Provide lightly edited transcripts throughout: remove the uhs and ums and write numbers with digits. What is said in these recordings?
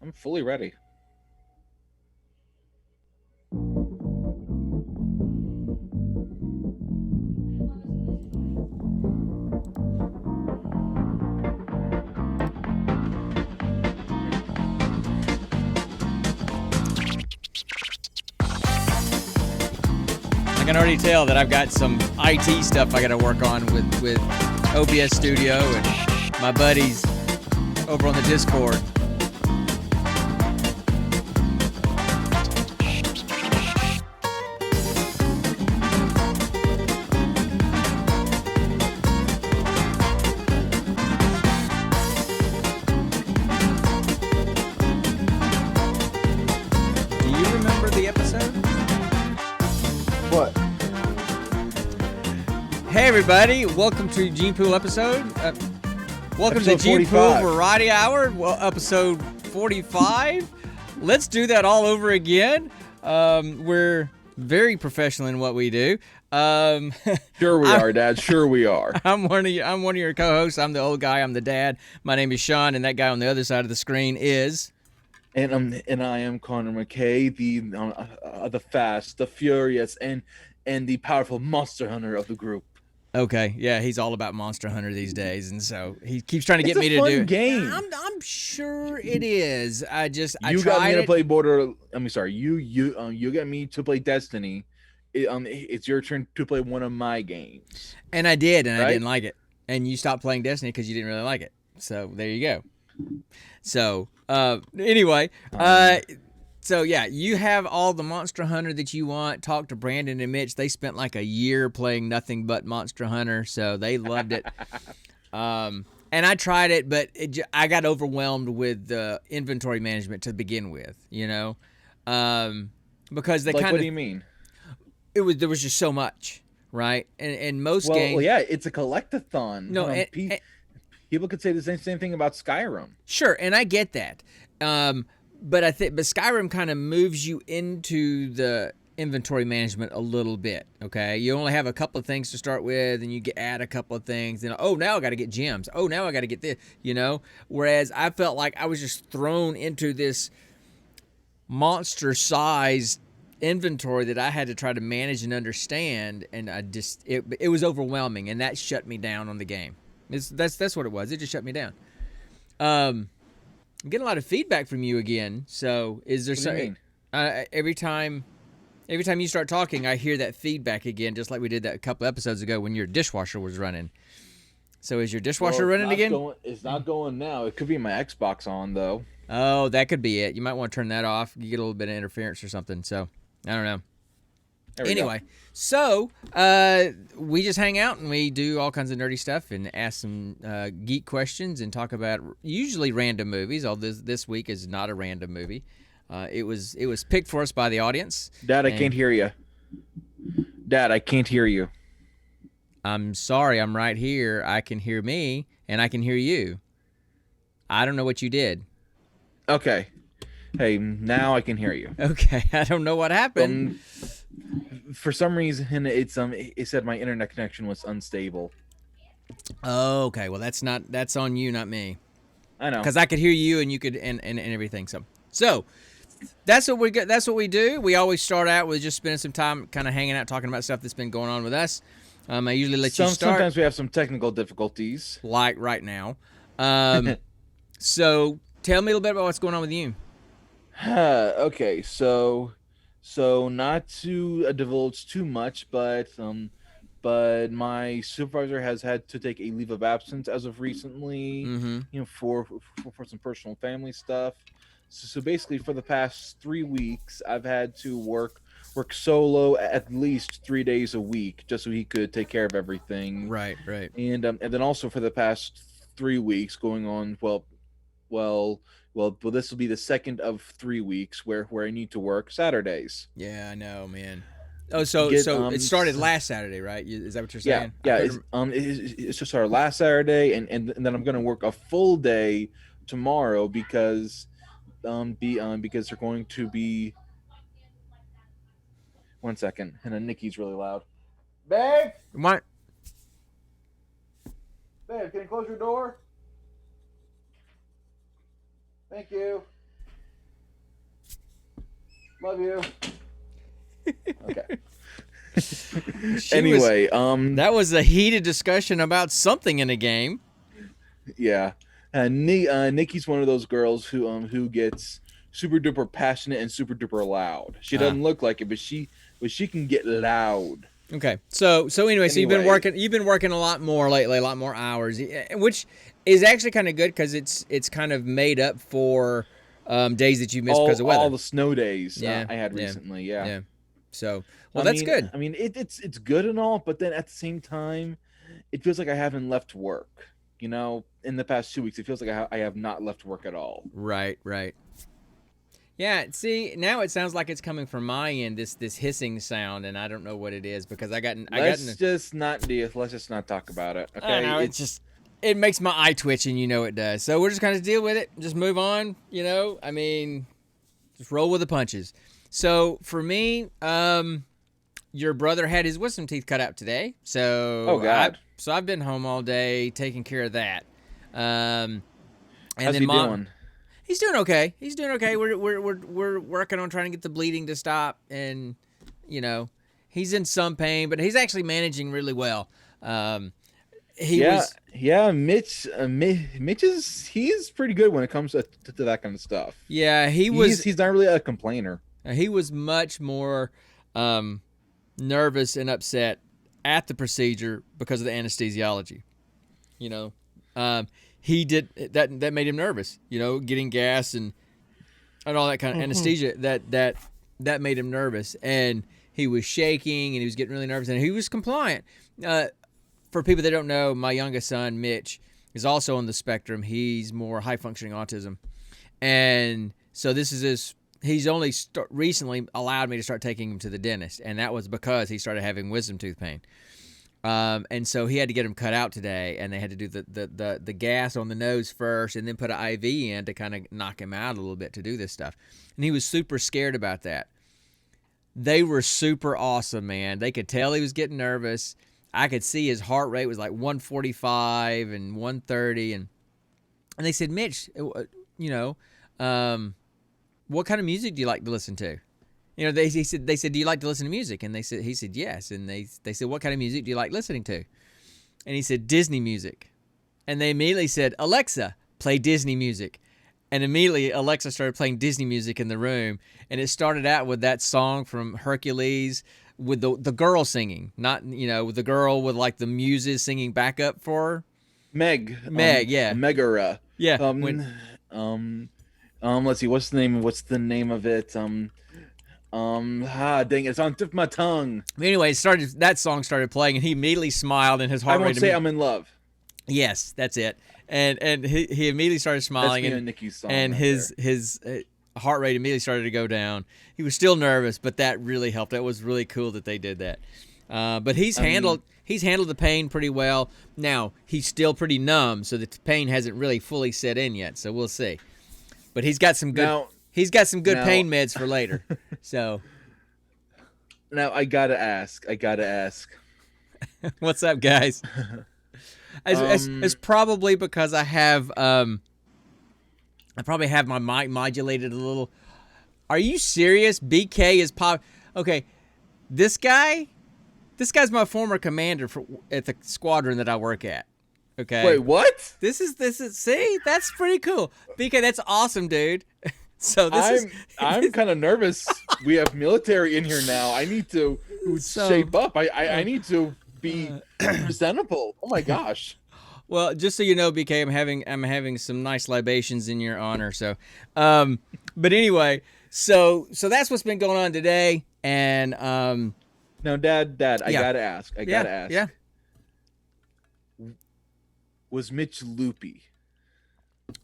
I'm fully ready. I can already tell that I've got some IT stuff I got to work on with OBS Studio and my buddies over on the Discord. Do you remember the episode? What? Hey everybody, welcome to Gene Pool episode. Welcome Episode to Gene 45. Pool Variety Hour, episode 45. Let's do that all over again. We're very professional in what we do. Sure we are, Dad. Sure we are. I'm one of your co-hosts. I'm the old guy. I'm the dad. My name is Sean, and that guy on the other side of the screen is. And I am Connor McKay, the fast, the furious, and the powerful monster hunter of the group. Okay, yeah, he's all about Monster Hunter these days, and so he keeps trying to get It's me a to fun do. game. I'm sure it is. I You got tried me to it. play you got me to play Destiny. It's your turn to play one of my games. And I did, and I Right? didn't like it. And you stopped playing Destiny because you didn't really like it. So there you go. So anyway, so yeah, you have all the Monster Hunter that you want. Talk to Brandon and Mitch. They spent like a year playing nothing but Monster Hunter, so they loved it. And I tried it, but I got overwhelmed with the inventory management to begin with. You know, because they Like, kind what of do you mean? there was just so much, right? And most Well, games, yeah, it's a collectathon. No, People could say the same thing about Skyrim. sure, and I get that. But Skyrim kind of moves you into the inventory management a little bit. Okay, you only have a couple of things to start with, and you add a couple of things. And now I got to get gems. Oh, now I got to get this. You know, whereas I felt like I was just thrown into this monster-sized inventory that I had to try to manage and understand, and it was overwhelming, and that shut me down on the game. That's what it was. It just shut me down. I'm getting a lot of feedback from you again. So is there What do you something? Every time you start talking, I hear that feedback again, just like we did that a couple episodes ago when your dishwasher was running. So is your dishwasher running again? It's not going now. It could be my Xbox on though. Oh, that could be it. You might want to turn that off. You get a little bit of interference or something. So I don't know. Anyway, so we just hang out and we do all kinds of nerdy stuff and ask some geek questions and talk about usually random movies. Although this week is not a random movie. It was picked for us by the audience. Dad, I can't hear you. Dad, I can't hear you. I'm sorry, I'm right here. I can hear me and I can hear you. I don't know what you did. Okay. Hey, now I can hear you. Okay, I don't know what happened. For some reason, it said my internet connection was unstable. Oh, okay. Well, that's on you, not me. I know. Because I could hear you and you could and everything. So that's what we get. That's what we do. We always start out with just spending some time kind of hanging out, talking about stuff that's been going on with us. I usually let you start. Sometimes we have some technical difficulties. Like right now. So tell me a little bit about what's going on with you. Okay, so not to divulge too much, but my supervisor has had to take a leave of absence as of recently. Mm-hmm. You know, for some personal family stuff. So basically, for the past 3 weeks, I've had to work solo at least 3 days a week, just so he could take care of everything. Right. And then also for the past 3 weeks, going on well, this will be the second of 3 weeks where I need to work Saturdays. Yeah, I know, man. Oh, so it started last Saturday, right? Is that what you're saying? Yeah. It's just our last Saturday, and then I'm gonna work a full day tomorrow because they're going to be. One second, and then Nikki's really loud. Babe, What? can you close your door? Thank you. Love you. Okay. She Anyway, that was a heated discussion about something in a game. yeah, Nikki's one of those girls who gets super duper passionate and super duper loud. She Ah. doesn't look like it, but she can get loud. Okay. So anyway, so Anyway. you've been working a lot more lately, a lot more hours, which is actually kind of good because it's kind of made up for days that you missed because of weather. All the snow days Yeah, I had yeah, recently. Yeah. yeah. So well, that's good. I mean, it's good and all, but then at the same time, it feels like I haven't left work. You know, in the past 2 weeks, it feels like I have not left work at all. Right, right. Yeah, see, now it sounds like it's coming from my end, this hissing sound, and I don't know what it is because Let's just not talk about it. Okay, I know it's just it makes my eye twitch, and you know it does. So we're just gonna deal with it, just move on. You know, I mean, just roll with the punches. So for me, your brother had his wisdom teeth cut out today, so Oh God. I've been home all day taking care of that. And How's then he doing? He's doing okay. He's doing okay. We're working on trying to get the bleeding to stop, and you know, he's in some pain, but he's actually managing really well. Mitch he's pretty good when it comes to that kind of stuff. Yeah, he's not really a complainer. He was much more nervous and upset at the procedure because of the anesthesiology. You know, he did that made him nervous. You know, getting gas and all that kind of anesthesia that made him nervous, and he was shaking and he was getting really nervous, and he was compliant. For people that don't know, my youngest son Mitch is also on the spectrum. He's more high functioning autism, and so this is he's only recently allowed me to start taking him to the dentist, and that was because he started having wisdom tooth pain. And so he had to get him cut out today, and they had to do the gas on the nose first and then put an IV in to kind of knock him out a little bit to do this stuff. And he was super scared about that. They were super awesome, man. They could tell he was getting nervous. I could see his heart rate was like 145 and 130. And they said, Mitch, you know, what kind of music do you like to listen to? You know, they said, do you like to listen to music? And he said, yes. And they said, what kind of music do you like listening to? And he said, Disney music. And they immediately said, Alexa, play Disney music. And immediately Alexa started playing Disney music in the room. And it started out with that song from Hercules with the girl singing, not, you know, with the girl with like the muses singing backup for her. Meg, yeah. Megara. Yeah. Let's see, what's the name of it? Dang it, it's on the tip of my tongue. Anyway, that song started playing, and he immediately smiled, and his heart rate. I won't say I'm in love. Yes, that's it. And he immediately started smiling, that's Nikki's song, and right his heart rate immediately started to go down. He was still nervous, but that really helped. That was really cool that they did that. But he's handled the pain pretty well. Now he's still pretty numb, so the pain hasn't really fully set in yet. So we'll see. But he's got some good. He's got some good pain meds for later. So now I gotta ask. What's up, guys? It's probably because I have I probably have my mic modulated a little. Are you serious? BK is pop. Okay, this guy's my former commander at the squadron that I work at. Okay. Wait, what? This is see, that's pretty cool. BK, that's awesome, dude. So I'm kind of nervous. We have military in here now. I need to shape up. I need to be presentable. Oh my gosh. Well, just so you know, BK, I'm having some nice libations in your honor. So, but anyway, so that's what's been going on today. And now, Dad, I gotta ask. Yeah. Was Mitch loopy?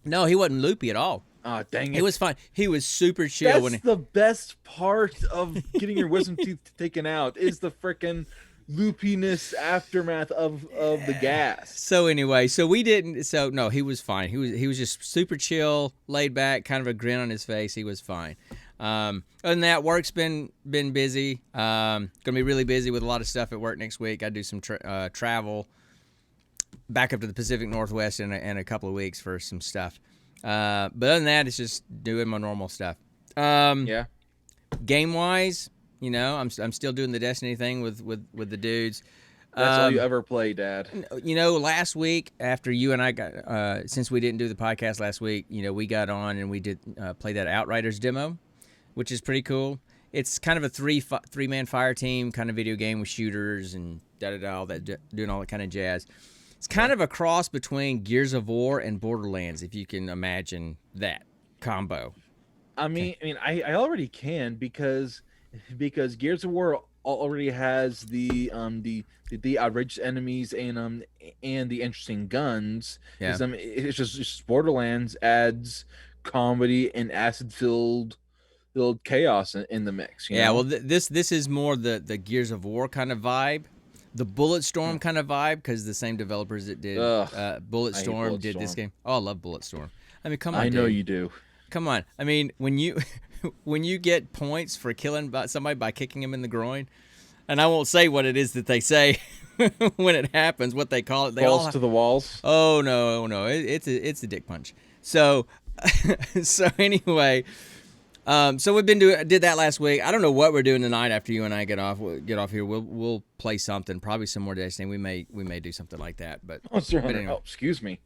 No, he wasn't loopy at all. Oh, dang it. He was fine. He was super chill. That's the best part of getting your wisdom teeth taken out is the frickin' loopiness aftermath of the gas. So anyway, no, he was fine. He was just super chill, laid back, kind of a grin on his face. He was fine. Other than that, work's been busy. Gonna be really busy with a lot of stuff at work next week. I do some travel back up to the Pacific Northwest in a couple of weeks for some stuff. But other than that, it's just doing my normal stuff. Yeah. game wise, I'm still doing the Destiny thing with the dudes. That's all you ever play, Dad. Last week after you and I got, since we didn't do the podcast last week, we got on and we did play that Outriders demo, which is pretty cool. It's kind of a three-man fire team kind of video game with shooters and all that, doing all that kind of jazz. It's kind of a cross between Gears of War and Borderlands, if you can imagine that combo. I already can because Gears of War already has the outrageous enemies and the interesting guns. Yeah. It's just Borderlands adds comedy and acid-filled chaos in the mix. You know? Well, this is more the Gears of War kind of vibe, the Bulletstorm kind of vibe, because the same developers that did Bulletstorm did this game. Oh, I love Bulletstorm. I mean, come on, I know dude. you do. Come on. I mean, when you get points for killing somebody by kicking him in the groin, and I won't say what it is that they say when it happens, what they call it. They Balls to the walls. Oh no, it's a dick punch. So anyway, so we've did that last week. I don't know what we're doing tonight after you and I get off here. We'll play something, probably some more Destiny. We may do something like that. But anyway. Excuse me.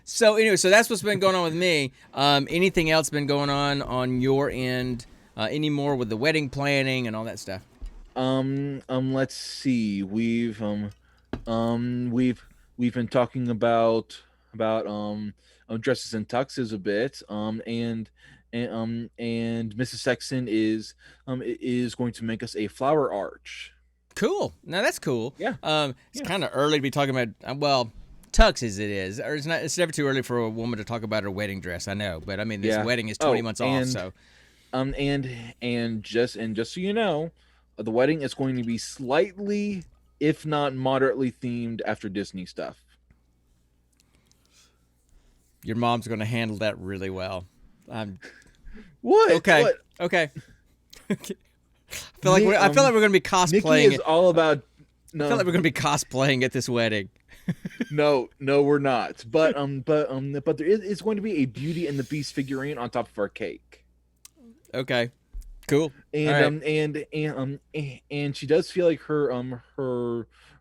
So anyway, so that's what's been going on with me. Anything else been going on your end? Any more with the wedding planning and all that stuff? Let's see. We've been talking about dresses and tuxes a bit. And Mrs. Sexton is going to make us a flower arch. Cool. Now that's cool. Yeah. It's kind of early to be talking about tux as it is, or it's never too early for a woman to talk about her wedding dress. I know, but I mean this wedding is 20 months off, so. And just so you know, the wedding is going to be slightly, if not moderately, themed after Disney stuff. Your mom's going to handle that really well. What? Okay. What? Okay. I feel like we're going to be cosplaying. Nikki is all about. No. I feel like we're going to be cosplaying at this wedding. No, we're not. But there is going to be a Beauty and the Beast figurine on top of our cake. Okay, cool. And and she does feel like her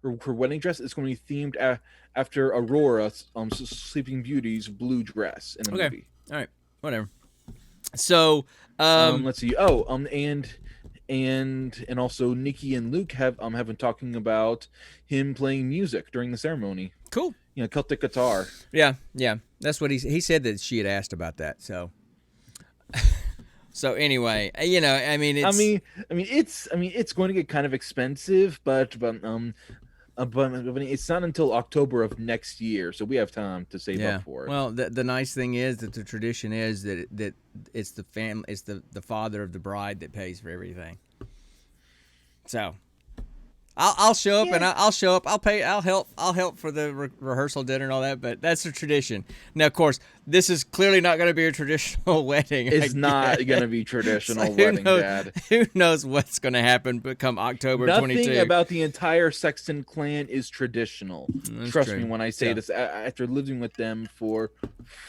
wedding dress is going to be themed after Aurora, Sleeping Beauty's blue dress in the movie. All right, whatever. So let's see. And also Nikki and Luke have been talking about him playing music during the ceremony. Cool. Celtic guitar. Yeah. That's what he said that she had asked about that. So so anyway, it's going to get kind of expensive, but it's not until October of next year, so we have time to save up for it. Well, the nice thing is that the tradition is that it's the family, it's the father of the bride that pays for everything. So, I'll show up and I'll show up. I'll help for the rehearsal dinner and all that. But that's a tradition. Now, of course, this is clearly not going to be a traditional wedding. It's not going to be traditional wedding, Dad. Who knows what's going to happen? But come October 22, nothing about the entire Sexton clan is traditional. That's Trust true. me when I say this. After living with them for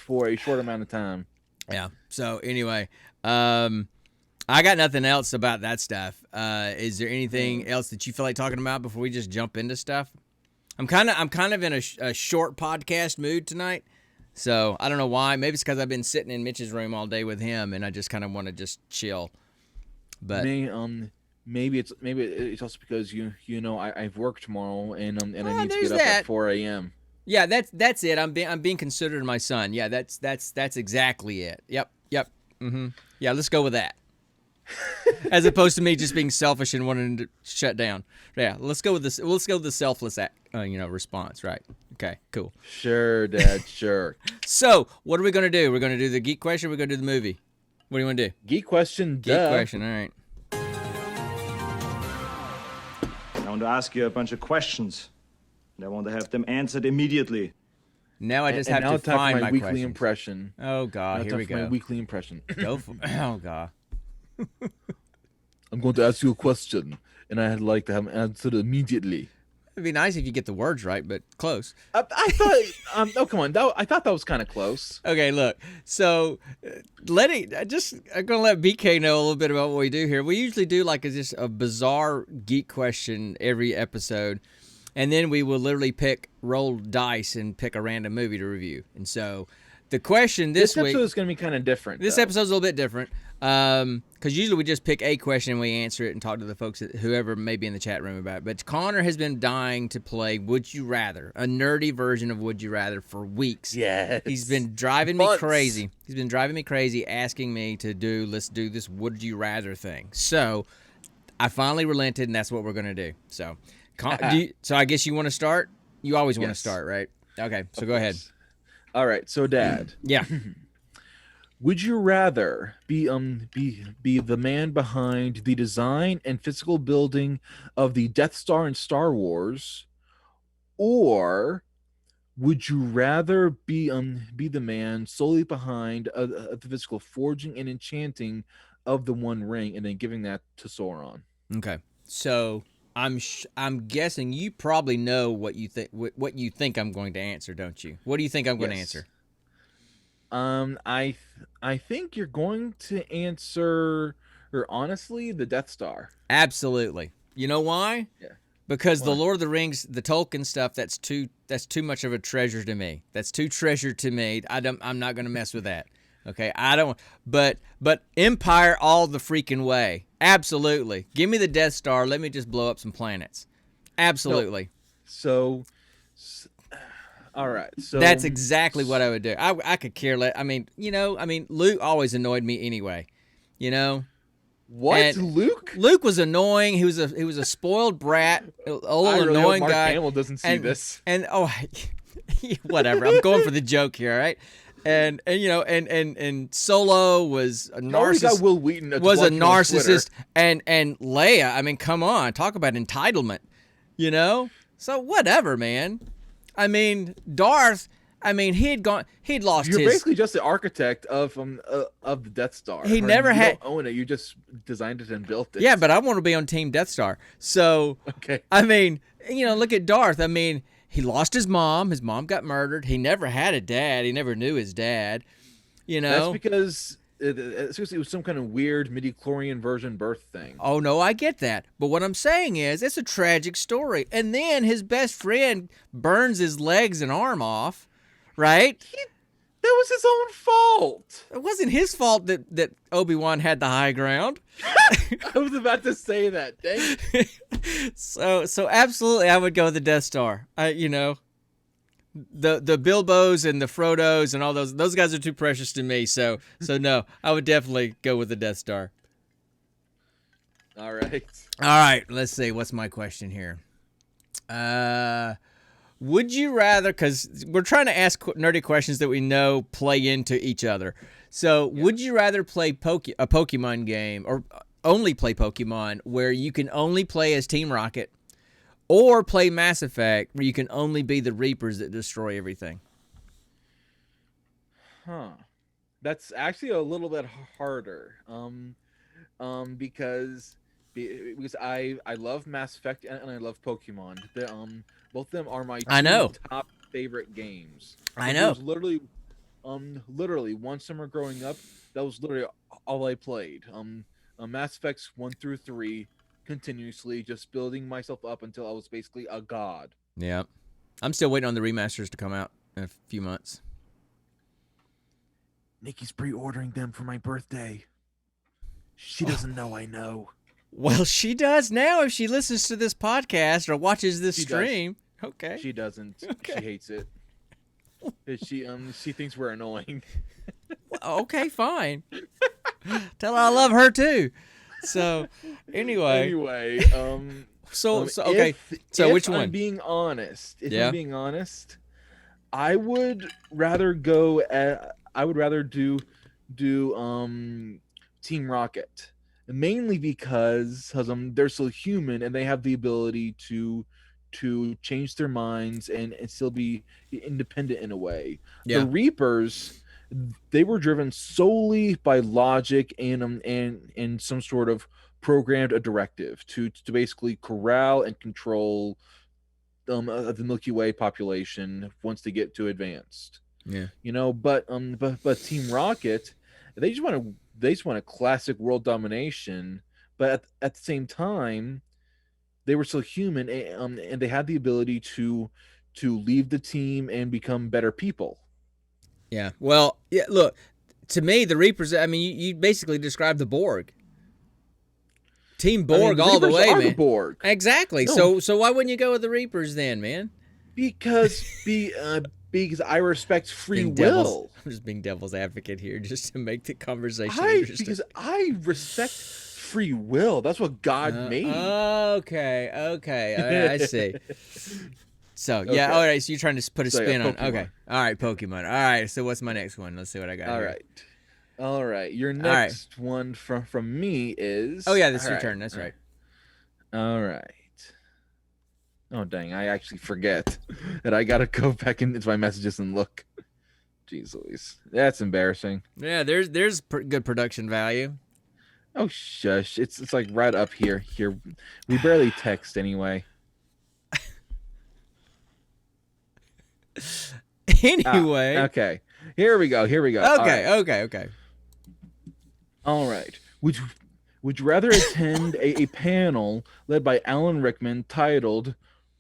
a short amount of time. Yeah. So anyway, I got nothing else about that stuff. Is there anything else that you feel like talking about before we just jump into stuff? I'm kind of in a short podcast mood tonight, so I don't know why. Maybe it's because I've been sitting in Mitch's room all day with him, and I just kind of want to just chill. But maybe it's also because I've work tomorrow and I need to get up that. at 4 a.m. Yeah, that's it. I'm being considered my son. Yeah, that's exactly it. Yep. Mm-hmm. Yeah, let's go with that. As opposed to me just being selfish and wanting to shut down. Yeah, let's go with this. Let's go with the selfless response, right? Okay, cool. Sure, Dad, sure. So, what are we going to do? We're going to do the geek question, we're going to do the movie. What do you want to do? Geek question, Geek question, all right. I want to ask you a bunch of questions, and I want to have them answered immediately. Now I just have to find my weekly questions. impression. Oh, God, here we go. My weekly impression. Go for Oh, God. I'm going to ask you a question, and I'd like to have an answer immediately. It'd be nice if you get the words right, but close. I thought. Oh, come on. I thought that was kind of close. Okay, look. So, I'm gonna let BK know a little bit about what we do here. We usually do like just a bizarre geek question every episode, and then we will literally roll dice and pick a random movie to review. And so, the question this week. This episode is going to be kind of different. This episode's a little bit different because usually we just pick a question and we answer it and talk to the folks, whoever may be in the chat room about it. But Connor has been dying to play Would You Rather, a nerdy version of Would You Rather for weeks. Yes. He's been driving me crazy. He's been driving me crazy asking me to let's do this Would You Rather thing. So I finally relented, and that's what we're going to do. So, so I guess you want to start? You always want to start, right? Okay, so go ahead. All right, so Dad. Yeah. Would you rather be the man behind the design and physical building of the Death Star in Star Wars, or would you rather be the man solely behind the physical forging and enchanting of the One Ring, and then giving that to Sauron? Okay, so I'm guessing you probably know what you think I'm going to answer, don't you? What do you think I'm going to answer? I think you're going to answer, or honestly, the Death Star. Absolutely. You know why? Yeah. Because the Lord of the Rings, the Tolkien stuff, that's too much of a treasure to me. That's too treasure to me. I'm not going to mess with that. Okay, I don't. But Empire all the freaking way. Absolutely. Give me the Death Star. Let me just blow up some planets. Absolutely. So all right. So that's exactly what I would do. I could care less. I mean, Luke always annoyed me anyway. What? And Luke? Luke was annoying. He was a spoiled brat, a little really annoying hope Mark guy. Hamill doesn't see this. And whatever. I'm going for the joke here, all right? And Solo was a narcissist. Will Wheaton was a narcissist, and Leia. I mean, come on, talk about entitlement. So whatever, man. I mean, Darth. I mean, he'd lost You're his. basically just the architect of the Death Star. He never you had don't own it. You just designed it and built it. Yeah, but I want to be on Team Death Star. So okay. I mean, look at Darth. I mean, he lost his mom. His mom got murdered. He never had a dad. He never knew his dad. That's because it was some kind of weird midi-chlorian version birth thing. Oh, no, I get that. But what I'm saying is it's a tragic story. And then his best friend burns his legs and arm off, right? That was his own fault. It wasn't his fault that Obi-Wan had the high ground. I was about to say that. Dang. So absolutely, I would go with the Death Star. The Bilbos and the Frodos and all those guys are too precious to me. So no, I would definitely go with the Death Star. All right. All right. Let's see. What's my question here? Would you rather? Because we're trying to ask nerdy questions that we know play into each other. So would you rather play a Pokemon game, or only play Pokemon where you can only play as Team Rocket? Or play Mass Effect, where you can only be the Reapers that destroy everything? Huh. That's actually a little bit harder. Because I love Mass Effect and I love Pokemon. Both of them are my two top favorite games. I know. It was literally one summer growing up, that was literally all I played. Mass Effects 1 through 3. Continuously just building myself up until I was basically a god. Yeah. I'm still waiting on the remasters to come out in a few months. Nikki's pre-ordering them for my birthday. She doesn't know I know. Well, she does now if she listens to this podcast or watches this stream. Does. Okay. She doesn't. Okay. She hates it. She thinks we're annoying. Okay, fine. Tell her I love her too. So, anyway. So okay. So which one? I'm being honest. I'm being honest, I would rather go I would rather do Team Rocket. Mainly because they're still human and they have the ability to change their minds and still be independent in a way. Yeah. The Reapers, they were driven solely by logic and some sort of programmed a directive to basically corral and control of the Milky Way population once they get too advanced. Yeah. But Team Rocket, they just want a classic world domination, but at the same time, they were still human, and they had the ability to leave the team and become better people. Yeah. Well, yeah. Look, to me, the Reapers. I mean, you basically described the Borg. Team Borg all the way, are man. The Borg. Exactly. No. So why wouldn't you go with the Reapers then, man? Because I respect free will. I'm just being devil's advocate here, just to make the conversation interesting. Because I respect free will. That's what God made. Okay. I see. So yeah, Okay. all right. So you're trying to put a spin on. Pokemon. Okay. All right, Pokemon. All right. So what's my next one? Let's see what I got. Here. All right. Your next one from me is. Oh yeah, this is your turn. That's right. All right. Oh dang! I actually forget that I gotta go back into my messages and look. Jeez Louise, that's embarrassing. Yeah, there's good production value. Oh shush! It's like right up here. Here, we barely text anyway. Anyway. Okay. Here we go. Okay. All right. Would you rather attend a panel led by Alan Rickman titled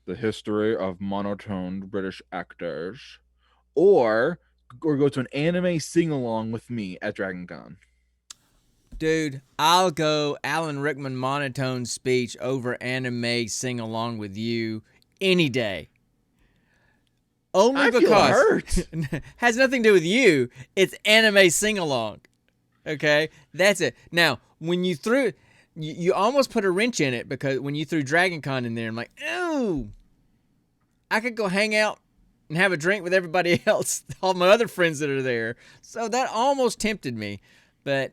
"The History of Monotoned British Actors," or go to an anime sing along with me at DragonCon? Dude, I'll go Alan Rickman monotone speech over anime sing along with you any day. Only I because feel hurt. has nothing to do with you. It's anime sing along. Okay, that's it. Now, when you threw, you almost put a wrench in it because when you threw DragonCon in there, I'm like, ooh, I could go hang out and have a drink with everybody else, all my other friends that are there. So that almost tempted me, but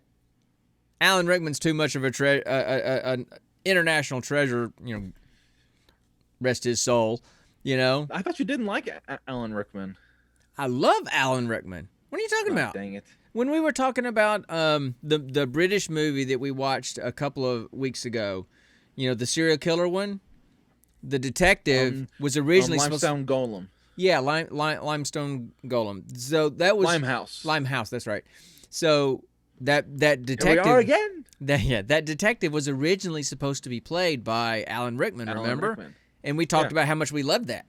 Alan Rickman's too much of an international treasure. You know, rest his soul. You know, I thought you didn't like Alan Rickman. I love Alan Rickman. What are you talking about? Dang it. When we were talking about the British movie that we watched a couple of weeks ago, you know, the serial killer one, the detective was originally Limestone Golem. Yeah, Limestone Golem. So that was Limehouse, that's right. So that detective. Here we are again. That detective was originally supposed to be played by Alan Rickman, remember? Rickman. And we talked about how much we loved that.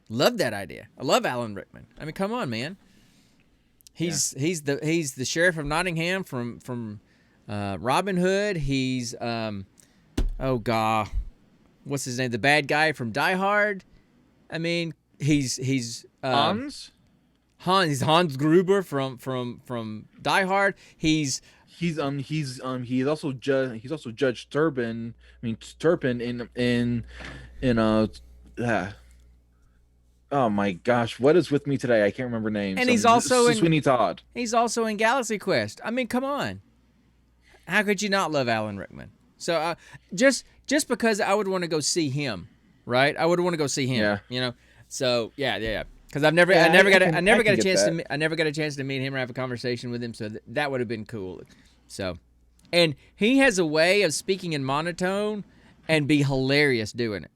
Loved that idea. I love Alan Rickman. I mean, come on, man. He's the sheriff of Nottingham from Robin Hood. He's what's his name? The bad guy from Die Hard. I mean, he's Hans. He's Hans Gruber from Die Hard. He's also Judge Turpin. I mean Turpin in oh my gosh, what is with me today? I can't remember names. And he's also in Sweeney Todd. He's also in Galaxy Quest. I mean, come on. How could you not love Alan Rickman? So just because I would want to go see him, right? I would want to go see him. Yeah. You know. So yeah. Because I never got a chance to meet him or have a conversation with him. So that would have been cool. So, and he has a way of speaking in monotone and be hilarious doing it.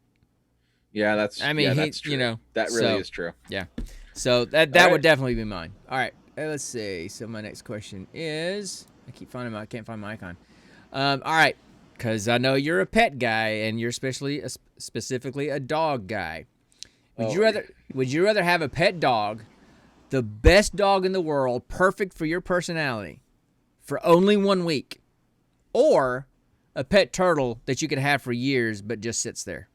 Yeah, that's true. You know, that really is true. Yeah. So that would definitely be mine. All right. Let's see. So my next question is, I can't find my icon. All right. Because I know you're a pet guy and you're specifically a dog guy. Would you rather have a pet dog, the best dog in the world, perfect for your personality, for only 1 week, or a pet turtle that you could have for years but just sits there?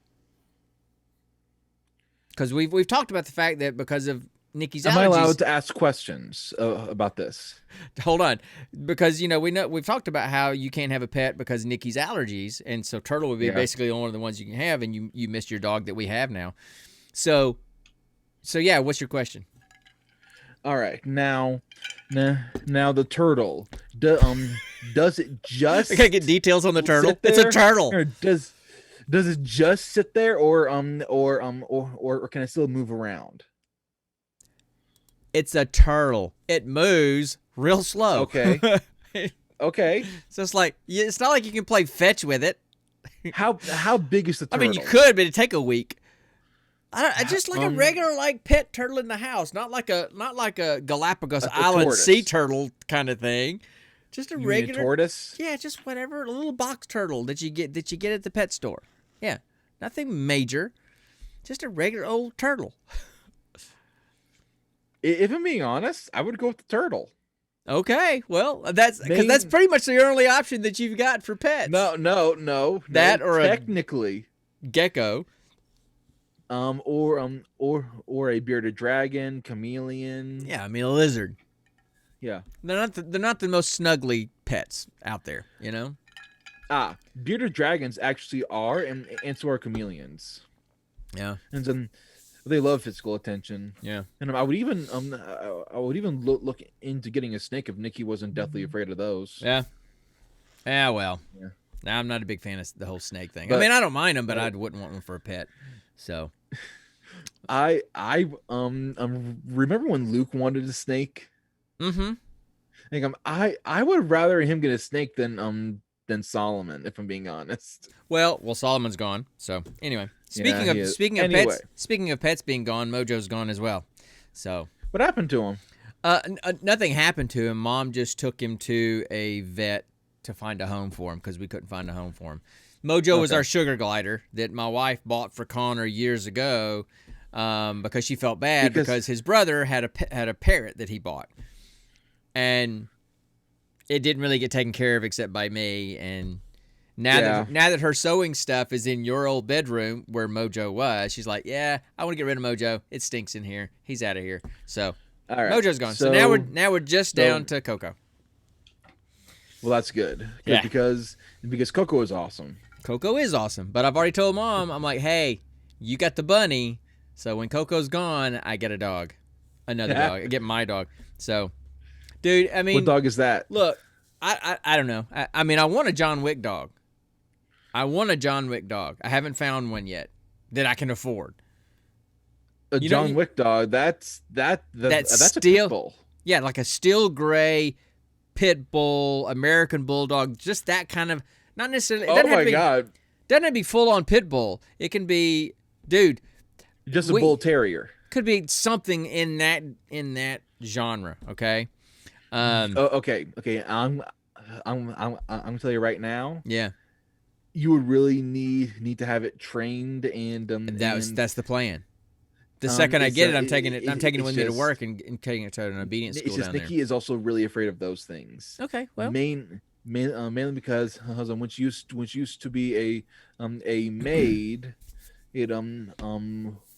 Because we've talked about the fact that because of Nikki's allergies. Am I allowed to ask questions about this? Hold on, because we've talked about how you can't have a pet because of Nikki's allergies, and so turtle would be basically one of the ones you can have, and you missed your dog that we have now. So yeah, what's your question? All right, now the turtle. Does it just? I gotta get details on the turtle. It's a turtle. Or does it just sit there, or can it still move around? It's a turtle. It moves real slow. Okay. Okay. So it's not like you can play fetch with it. How big is the turtle? I mean, you could, but it'd take a week. I just like a regular like pet turtle in the house, not like a Galapagos A Island tortoise. sea turtle kind of thing. Just a You mean a regular tortoise? Yeah, just whatever, a little box turtle that you get at the pet store. Yeah, nothing major, just a regular old turtle. If I'm being honest, I would go with the turtle. Okay, well, that's because that's Main- pretty much the only option that you've got for pets. No. That or a- technically, Gecko. or a bearded dragon, chameleon. Yeah, I mean a lizard. Yeah. They're not the most snuggly pets out there, you know. Bearded dragons actually are, and so are chameleons. Yeah, And then they love physical attention. yeah. And I would even look into getting a snake if Nikki wasn't deathly afraid of those. Yeah. Yeah, well. Yeah. Nah, I'm not a big fan of the whole snake thing. I But- mean, I don't mind them, but I wouldn't want one for a pet. So, I remember when Luke wanted a snake. mm-hmm. Like I would rather him get a snake than Solomon, if I'm being honest. Well, Solomon's gone. So, anyway, speaking Yeah, of he is. speaking of Anyway. pets, speaking of pets being gone, Mojo's gone as well. So, What happened to him? nothing happened to him. Mom just took him to a vet to find a home for him because we couldn't find a home for him. Mojo was Okay. our sugar glider that my wife bought for Connor years ago because she felt bad because his brother had a parrot that he bought, and it didn't really get taken care of except by me. And now that her sewing stuff is in your old bedroom where Mojo was, she's like, "Yeah, I want to get rid of Mojo. It stinks in here. He's out of here." So All right. Mojo's gone. So now we're just down to Coco. Well, that's good. Yeah. Because Coco is awesome. Coco is awesome, but I've already told Mom, I'm like, hey, you got the bunny, so when Coco's gone, I get a dog, another dog, I get my dog. So, dude, I mean, What dog is that? look, I don't know. I mean, I want a John Wick dog. I haven't found one yet that I can afford. A John Wick dog. That's a steel- pit bull. Yeah, like a steel gray pit bull, American bulldog, just that kind of. Not necessarily. It Oh doesn't have my to be, god! Doesn't have to be full on pit bull. It can be, dude. Just a bull terrier. Could be something in that genre. Okay. Okay. I'm gonna tell you right now. Yeah. You would really need to have it trained and That's the plan. The second I get it, I'm taking it. I'm taking it with me to just- work and taking it to an obedience school It's just down Nikki is also really afraid of those things. there. Okay. Well. Mainly because when she used to be a maid, it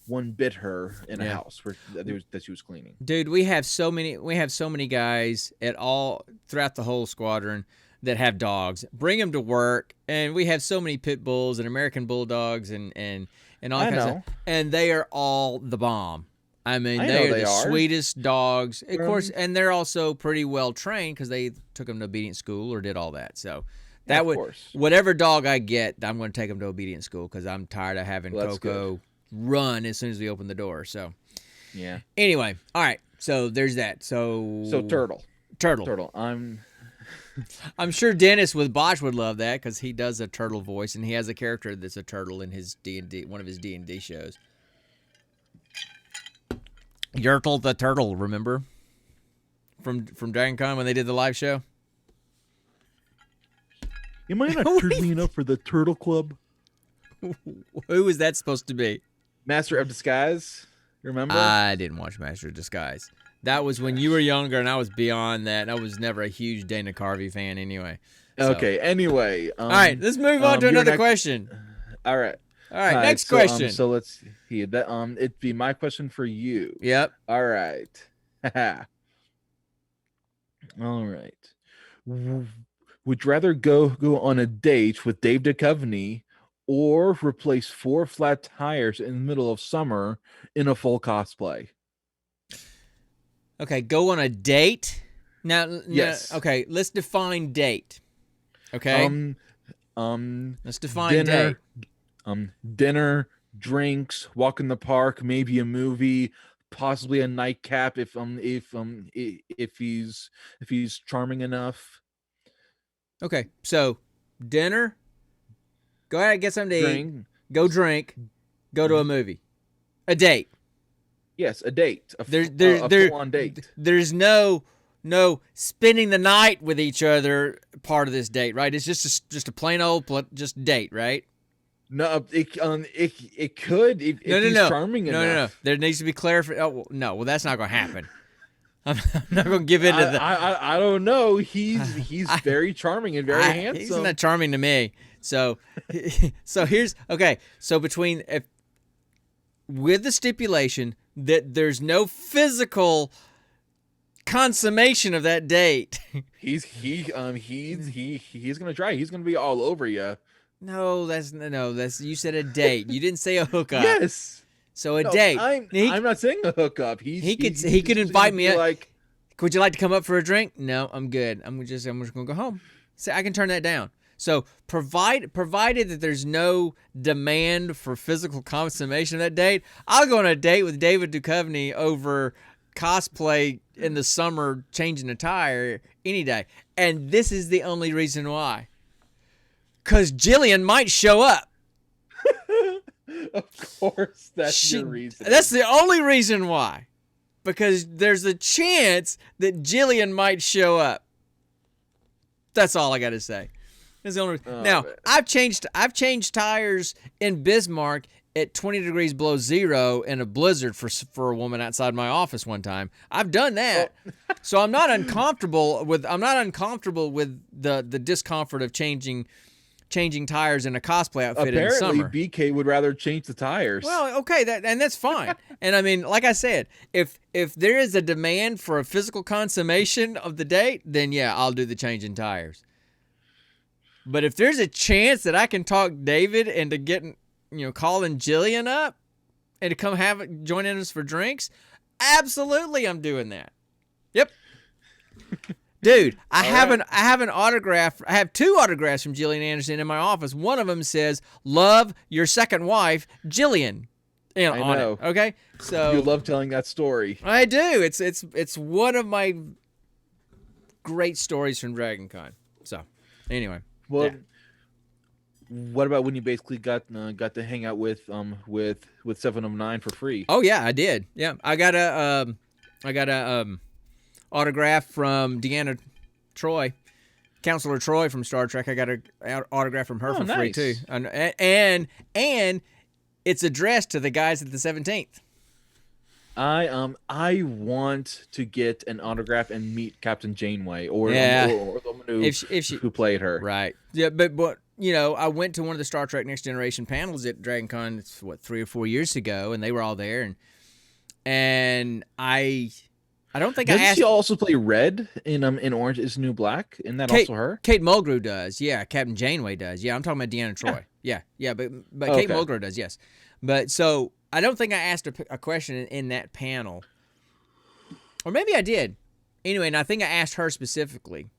one bit her in a house that she was cleaning. Dude, we have so many guys at all throughout the whole squadron that have dogs. Bring them to work, and we have so many pit bulls and American bulldogs and all that kind of stuff. And they are all the bomb. I mean, they are the sweetest dogs, of course, and they're also pretty well trained because they took them to obedience school or did all that. So that whatever dog I get, I'm going to take them to obedience school because I'm tired of having Coco run as soon as we open the door. So yeah. Anyway, all right. So there's that. So turtle. I'm sure Dennis with Botch would love that because he does a turtle voice and he has a character that's a turtle in his D&D, one of his D&D shows. Yertle the turtle, remember? From Dragon Con when they did the live show? Am I not turtly enough for the Turtle Club? Who was that supposed to be? Master of Disguise. Remember? I didn't watch Master of Disguise. That was when you were younger and I was beyond that. I was never a huge Dana Carvey fan anyway. So. Okay, anyway. All right, let's move on to another question. All right. Next question. So let's see. It'd be my question for you. Yep. All right. All right. Would you rather go on a date with Dave Duchovny or replace 4 flat tires in the middle of summer in a full cosplay? Okay, go on a date. Now, yes. Okay, let's define date. Okay. Let's define date. Dinner, drinks, walk in the park, maybe a movie, possibly a nightcap if he's charming enough. Okay, so dinner. Go ahead, get something to eat. Go drink. Go to a movie. A date. Yes, a date. A There full-on date. there's no spending the night with each other part of this date, right? It's just a plain old just date, right? No, it could if he's No. charming No. enough. There needs to be clarification. Oh, no, that's not going to happen. I'm not going to give in to the. I don't know. He's very charming and very handsome. He's not charming to me. So here's okay. So with the stipulation that there's no physical consummation of that date. He's gonna try. He's gonna be all over you. No, that's you said a date. You didn't say a hookup. Yes. So a No, date. I'm not saying a hookup. He could invite me. Like, would you like to come up for a drink? No, I'm good. I'm just gonna go home. See, I can turn that down. So provided that there's no demand for physical consummation of that date, I'll go on a date with David Duchovny over cosplay in the summer, changing a tire any day. And this is the only reason why. Because Jillian might show up. Of course, that's your reason. That's the only reason why. Because there's a chance that Jillian might show up. That's all I got to say. That's the only. Now, man. I've changed tires in Bismarck at 20 degrees below zero in a blizzard for a woman outside my office one time. I've done that. So I'm not uncomfortable with the discomfort of changing tires in a cosplay outfit in the summer. Apparently, BK would rather change the tires. Well, okay, that's fine. And I mean, like I said, if there is a demand for a physical consummation of the date, then yeah, I'll do the changing tires. But if there's a chance that I can talk David into getting, calling Jillian up and to come join us for drinks, absolutely, I'm doing that. Yep. Dude, I have an autograph. I have 2 autographs from Gillian Anderson in my office. One of them says, "Love your second wife, Jillian." I know. Okay, so you love telling that story. I do. It's one of my great stories from DragonCon. So, anyway. Well, yeah. What about when you basically got to hang out with 709 for free? Oh yeah, I did. Yeah, I got a autograph from Deanna Troi, Counselor Troi from Star Trek. I got an autograph from her for free nice. too, and it's addressed to the guys at the 17th. I want to get an autograph and meet Captain Janeway or the woman who played her. Right. Yeah, but I went to one of the Star Trek Next Generation panels at DragonCon. It's 3 or 4 years ago, and they were all there, and I don't think I asked. Does she also play Red in Orange Is the New Black? Isn't that also her? Kate Mulgrew does. Yeah, Captain Janeway does. Yeah, I'm talking about Deanna Troi. Yeah, but Kate Mulgrew does. Yes, but so I don't think I asked a question in that panel, or maybe I did. Anyway, and I think I asked her specifically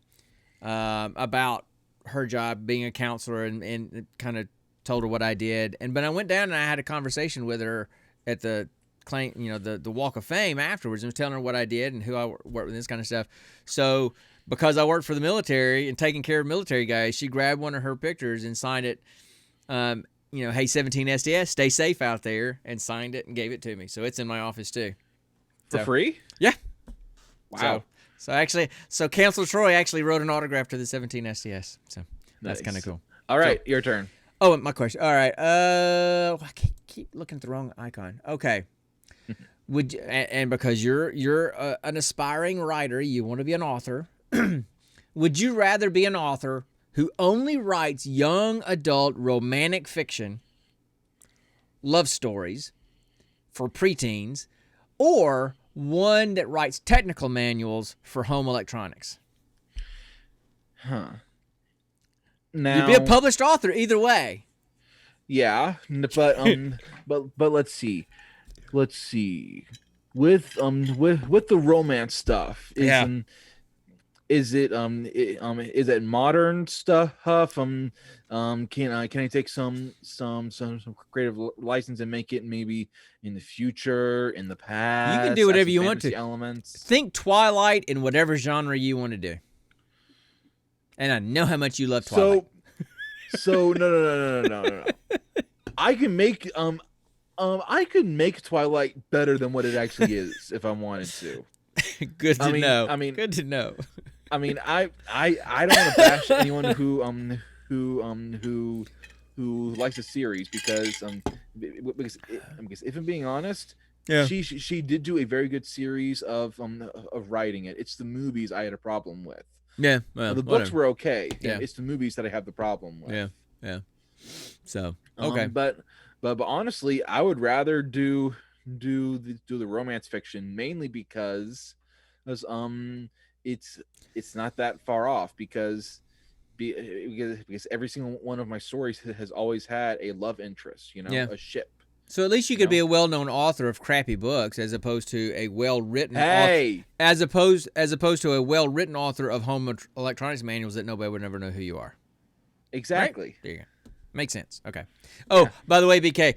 about her job being a counselor, and kind of told her what I did. But I went down and I had a conversation with her at the the Walk of Fame afterwards, and was telling her what I did and who I worked with, this kind of stuff. So because I worked for the military and taking care of military guys, she grabbed one of her pictures and signed it. Hey 17 SDS, stay safe out there, and signed it and gave it to me. So it's in my office too. For free? Yeah. Wow. So Counselor Troi actually wrote an autograph to the 17 SDS. So that's kind of cool. All right, your turn. Oh, my question. All right. I keep looking at the wrong icon. Okay. Would you, and because you're an aspiring writer, you want to be an author. Would you rather be an author who only writes young adult romantic fiction, love stories for preteens, or one that writes technical manuals for home electronics? Huh. Now, You'd be a published author either way. Yeah, but let's see. With the romance stuff, is it modern stuff? Can I take some creative license and make it maybe in the future, in the past? You can do whatever you want to. Elements. Think Twilight in whatever genre you want to do. And I know how much you love Twilight. So no. I can make I could make Twilight better than what it actually is if I wanted to. Good to know. I mean, Good to know. I don't want to bash anyone who likes the series because because if I'm being honest, Yeah. she did do a very good series of writing it. It's the movies I had a problem with. Yeah. Well, The books whatever. were okay. Yeah. It's the movies that I have the problem with. Yeah. Yeah. So okay. But honestly, I would rather do the romance fiction mainly because it's not that far off because every single one of my stories has always had a love interest, Yeah. a ship. So at least you could be a well-known author of crappy books, as opposed to a well-written author, as opposed to a well-written author of home electronics manuals that nobody would never know who you are. Exactly. Right? There you go. Makes sense. Okay. Oh, by the way, BK,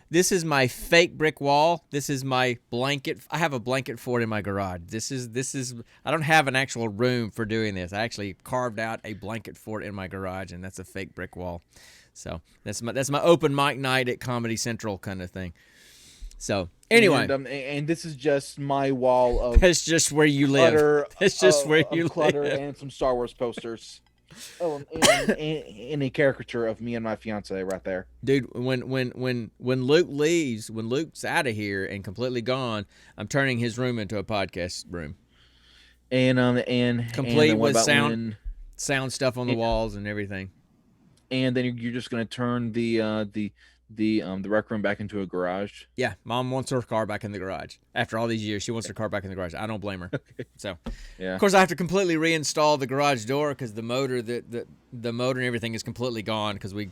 this is my fake brick wall. This is my blanket. I have a blanket fort in my garage. This is. I don't have an actual room for doing this. I actually carved out a blanket fort in my garage, and that's a fake brick wall. So that's my open mic night at Comedy Central kind of thing. So anyway, and this is just my wall of. That's just where you live. That's just where you clutter live. and some Star Wars posters. Oh, and a caricature of me and my fiance right there. Dude, when Luke leaves, when Luke's out of here and completely gone, I'm turning his room into a podcast room. And complete and with sound stuff on the walls and everything. And then you're just gonna turn the rec room back into a garage. Yeah, Mom wants her car back in the garage. After all these years, she wants her car back in the garage. I don't blame her. Okay. So, yeah. Of course, I have to completely reinstall the garage door because the motor, the motor and everything is completely gone because we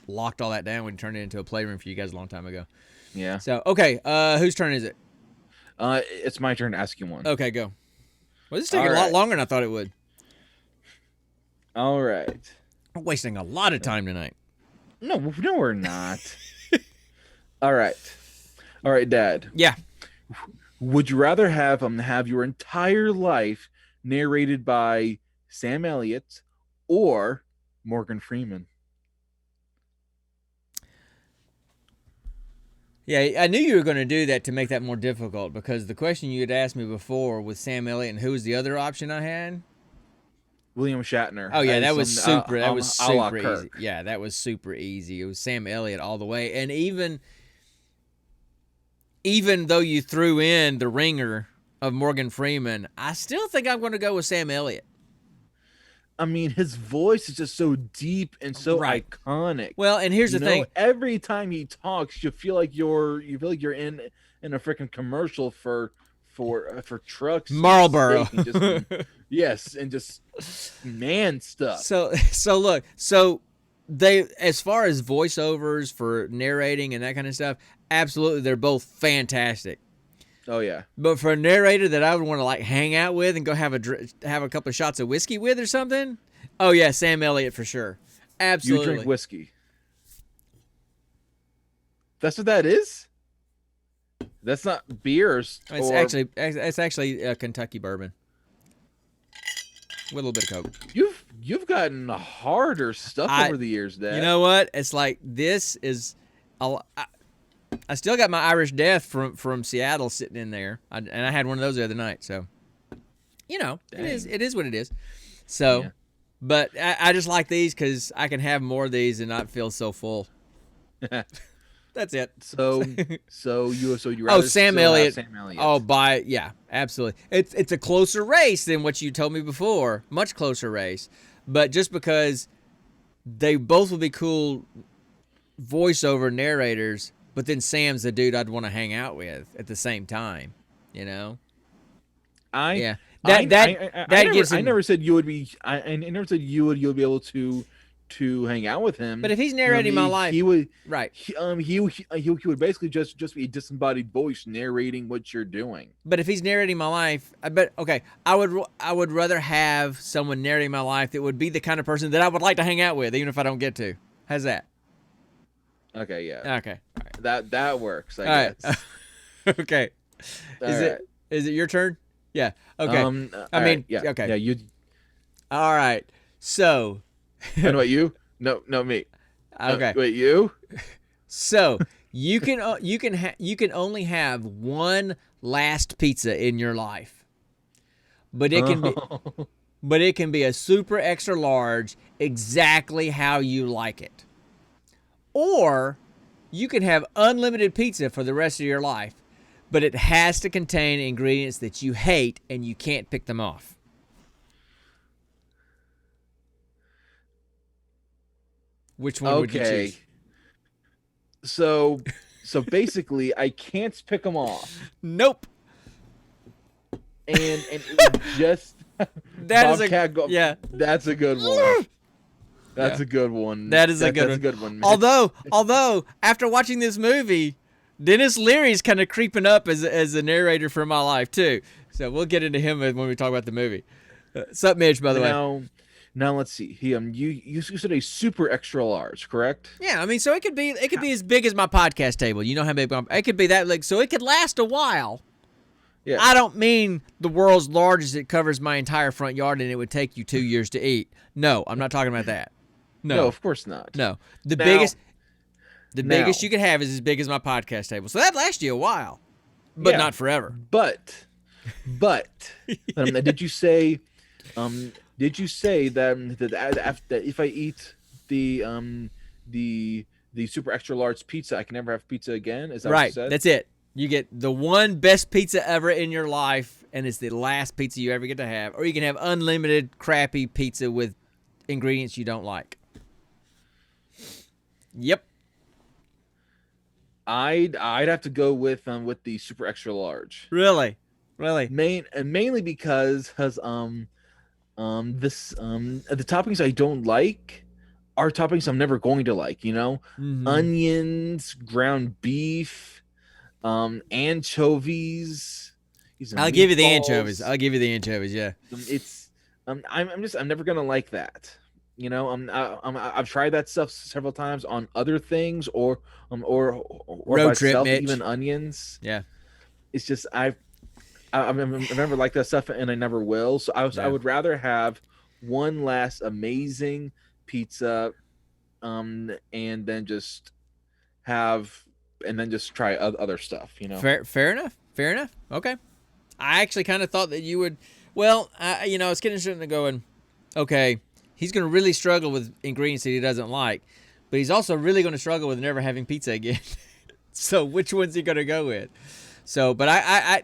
locked all that down when we turned it into a playroom for you guys a long time ago. Yeah. So, okay, whose turn is it? It's my turn to ask you one. Okay, go. Well, this is taking a lot longer than I thought it would. All right. I'm wasting a lot of time tonight. No, we're not. All right, Dad. Yeah. Would you rather have your entire life narrated by Sam Elliott or Morgan Freeman? Yeah, I knew you were going to do that to make that more difficult because the question you had asked me before with Sam Elliott and who was the other option I had? William Shatner. Oh yeah, that was super. That was super easy. Kirk. Yeah, that was super easy. It was Sam Elliott all the way. And even though you threw in the ringer of Morgan Freeman, I still think I'm going to go with Sam Elliott. I mean, his voice is just so deep and so iconic. Well, and here's the thing: every time he talks, you feel like you're in a freaking commercial for trucks, Marlboro. Yes, and just man stuff. So look, they, as far as voiceovers for narrating and that kind of stuff, absolutely, they're both fantastic. Oh yeah. But for a narrator that I would want to like hang out with and go have a couple of shots of whiskey with or something, oh yeah, Sam Elliott for sure. Absolutely. You drink whiskey. That's what that is? That's not beers. It's actually Kentucky bourbon with a little bit of Coke. You've gotten harder stuff over the years, Dad. You know what? It's like this is I still got my Irish Death from Seattle sitting in there, and I had one of those the other night. So, it is what it is. So, yeah. But I just like these because I can have more of these and not feel so full. That's it. So you rather Sam Elliott. Yeah, absolutely. It's a closer race than what you told me before. Much closer race, but just because they both would be cool voiceover narrators. But then Sam's the dude I'd want to hang out with at the same time, I never said you would be. I never said you would be able to hang out with him. But if he's narrating my life, he would. Right. He would basically just be a disembodied voice narrating what you're doing. But if he's narrating my life, I would rather have someone narrating my life that would be the kind of person that I would like to hang out with, even if I don't get to. How's that? Okay, yeah. Okay. All right. That works, I guess. Right. Okay. Is it your turn? Yeah. Okay. Yeah. Okay. Yeah, you. All right. So. And what, you? No, me. Okay. Wait, you? So, You can only have one last pizza in your life, but it can be a super extra large, exactly how you like it. Or you can have unlimited pizza for the rest of your life, but it has to contain ingredients that you hate and you can't pick them off. Which one would you Okay. choose? So basically, I can't pick them off, Nope. and it would just That is Bobcat go. yeah. That's a good one. That's Yeah. a good one. That is a That's good a good one. Although after watching this movie, Dennis Leary's kind of creeping up as a narrator for my life too. So we'll get into him when we talk about the movie. Sup, Mitch? By the way. Now let's see. You said a super extra large, correct? Yeah, I mean, so it could be as big as my podcast table. You know how big it could be that like so it could last a while. Yeah. I don't mean the world's largest. It covers my entire front yard and it would take you 2 years to eat. No, I'm not talking about that. No, of course not. No. The Now- biggest you could have is as big as my podcast table. So that lasts you a while, but Yeah. not forever. But did you say that if I eat the super extra large pizza, I can never have pizza again? Is that what you Right. said? That's it. You get the one best pizza ever in your life, and it's the last pizza you ever get to have. Or you can have unlimited crappy pizza with ingredients you don't like. Yep. I'd have to go with the super extra large. Really? Mainly because the toppings I don't like are toppings I'm never going to like, Mhm. onions, ground beef, anchovies. I'll give you the meatballs. anchovies. Yeah. It's I'm never gonna like that. I've tried that stuff several times on other things or Road by trip, itself, Mitch. even onions. Yeah. It's just I've never liked that stuff and I never will. So I would rather have one last amazing pizza, and then just try other stuff. Fair enough. Okay. I actually kind of thought that you would. Well, it's getting to going. Okay, he's going to really struggle with ingredients that he doesn't like, but he's also really going to struggle with never having pizza again. So which one's he going to go with? So, but I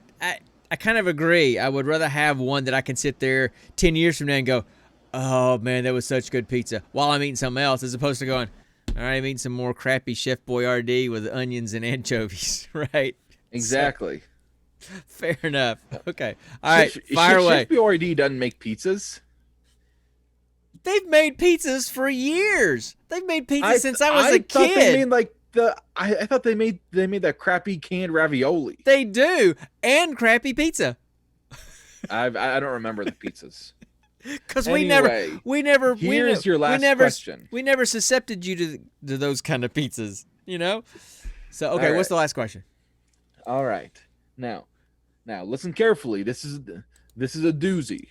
kind of agree. I would rather have one that I can sit there 10 years from now and go, oh man, that was such good pizza, while I'm eating something else, as opposed to going, all right, I'm eating some more crappy Chef Boyardee with onions and anchovies, right? Exactly. So, fair enough. Okay. All right, fire away. Chef Boyardee doesn't make pizzas. They've made pizzas for years. They've made pizzas since I was a thought kid. They made I thought they made that crappy canned ravioli. They do, and crappy pizza. I don't remember the pizzas. Because Anyway, here's your last question. We never suscepted you to those kind of pizzas, So okay, All what's right. the last question? All All right, now listen carefully. This is a doozy.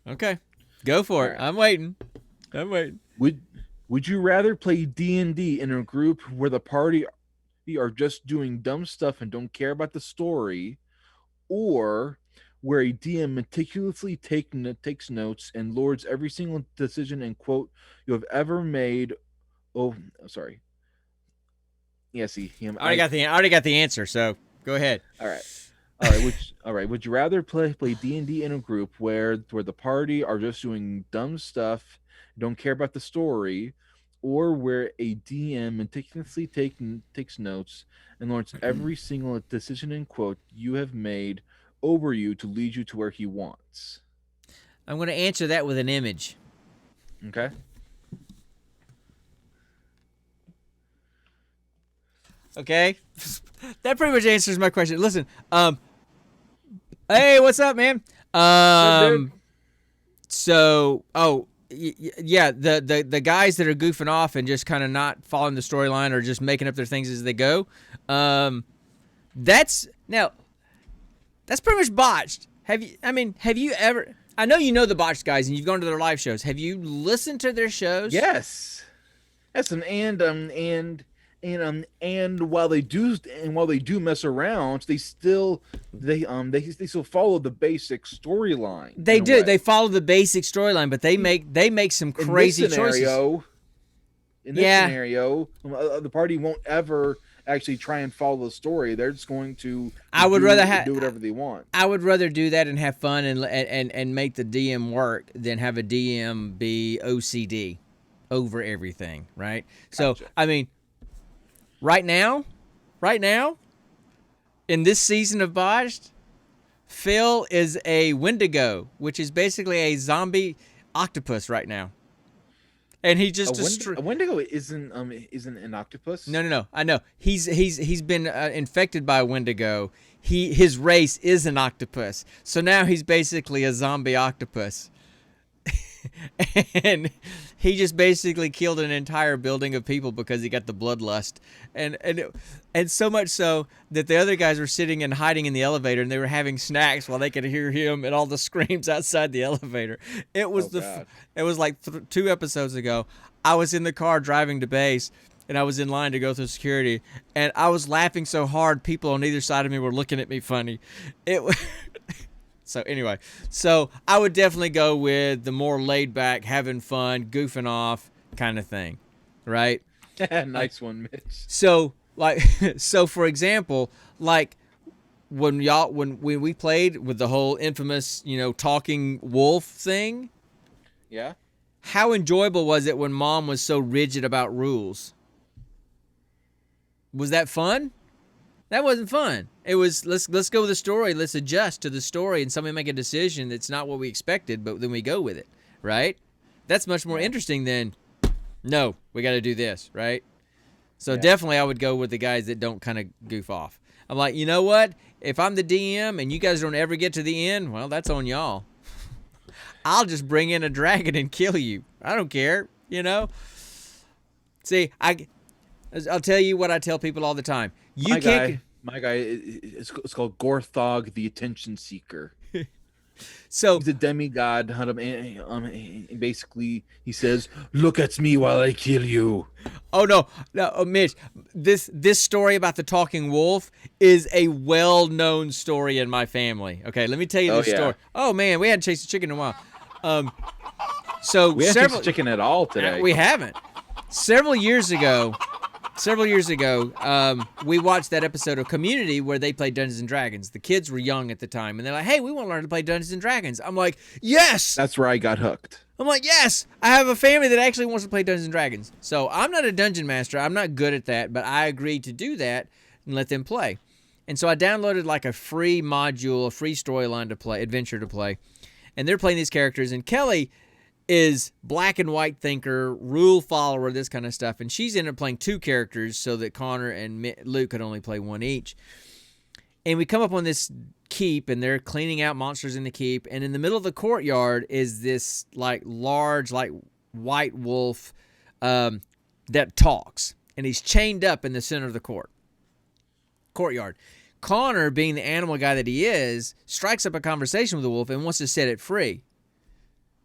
Okay, go for it. All right. I'm waiting. Would you rather play D&D in a group where the party are just doing dumb stuff and don't care about the story, or where a DM meticulously takes notes and lords every single decision and quote you have ever made? Oh, sorry. Yeah, see, I already got the answer. So go ahead. All right. Would you rather play D&D in a group where the party are just doing dumb stuff, don't care about the story, or where a DM meticulously takes notes and learns every single decision and quote you have made over you to lead you to where he wants? I'm going to answer that with an image. Okay. Okay, that pretty much answers my question. Listen, hey, what's up, man? dude? So, yeah, the guys that are goofing off and just kind of not following the storyline or just making up their things as they go, that's pretty much botched. Have you ever? I know you know the botched guys and you've gone to their live shows. Have you listened to their shows? Yes. Yes, and and while they do mess around, they still follow the basic storyline. They in a do. way. They follow the basic storyline, but they make some crazy choices. In this scenario, the party won't ever actually try and follow the story. They're just going to do whatever they want. I would rather do that and have fun and make the DM work than have a DM be OCD over everything, right? So, Gotcha. I mean, right now, in this season of Botched, Phil is a Wendigo, which is basically a zombie octopus right now. And he just a Wendigo isn't an octopus. No. I know he's been infected by a Wendigo. His race is an octopus, so now he's basically a zombie octopus. And he just basically killed an entire building of people because he got the bloodlust, and so much so that the other guys were sitting and hiding in the elevator, and they were having snacks while they could hear him and all the screams outside the elevator. It was it was like 2 episodes ago. I was in the car driving to base, and I was in line to go through security, and I was laughing so hard people on either side of me were looking at me funny. It was. So anyway, I would definitely go with the more laid back, having fun, goofing off kind of thing, right? Nice one, Mitch. So for example, like when we played with the whole infamous, talking wolf thing. Yeah. How enjoyable was it when Mom was so rigid about rules? Was that fun? That wasn't fun. It was let's go with the story. Let's adjust to the story, and somebody make a decision that's not what we expected, but then we go with it, right? That's much more interesting than, no, we got to do this, right? So definitely, I would go with the guys that don't kind of goof off. I'm like, you know what? If I'm the DM and you guys don't ever get to the end, well, that's on y'all. I'll just bring in a dragon and kill you. I don't care, See, I'll tell you what I tell people all the time. My guy, it's called Gorthog the Attention Seeker. So he's a demigod. And basically, he says, "Look at me while I kill you." Oh no, Mitch. This story about the talking wolf is a well-known story in my family. Okay, let me tell you this story. Oh man, we hadn't chased a chicken in a while. So we haven't chased a chicken at all today. We haven't. Several years ago, we watched that episode of Community where they played Dungeons and Dragons. The kids were young at the time, and they're like, "Hey, we want to learn to play Dungeons and Dragons." I'm like, "Yes!" That's where I got hooked. I'm like, "Yes!" I have a family that actually wants to play Dungeons and Dragons. So I'm not a dungeon master. I'm not good at that, but I agreed to do that and let them play. And so I downloaded like a free module, a free storyline to play, adventure to play, and they're playing these characters. And Kelly is black and white thinker, rule follower, this kind of stuff. And she's ended up playing 2 characters so that Connor and Luke could only play 1 each. And we come up on this keep, and they're cleaning out monsters in the keep. And in the middle of the courtyard is this like large, like white wolf that talks. And he's chained up in the center of the courtyard. Connor, being the animal guy that he is, strikes up a conversation with the wolf and wants to set it free.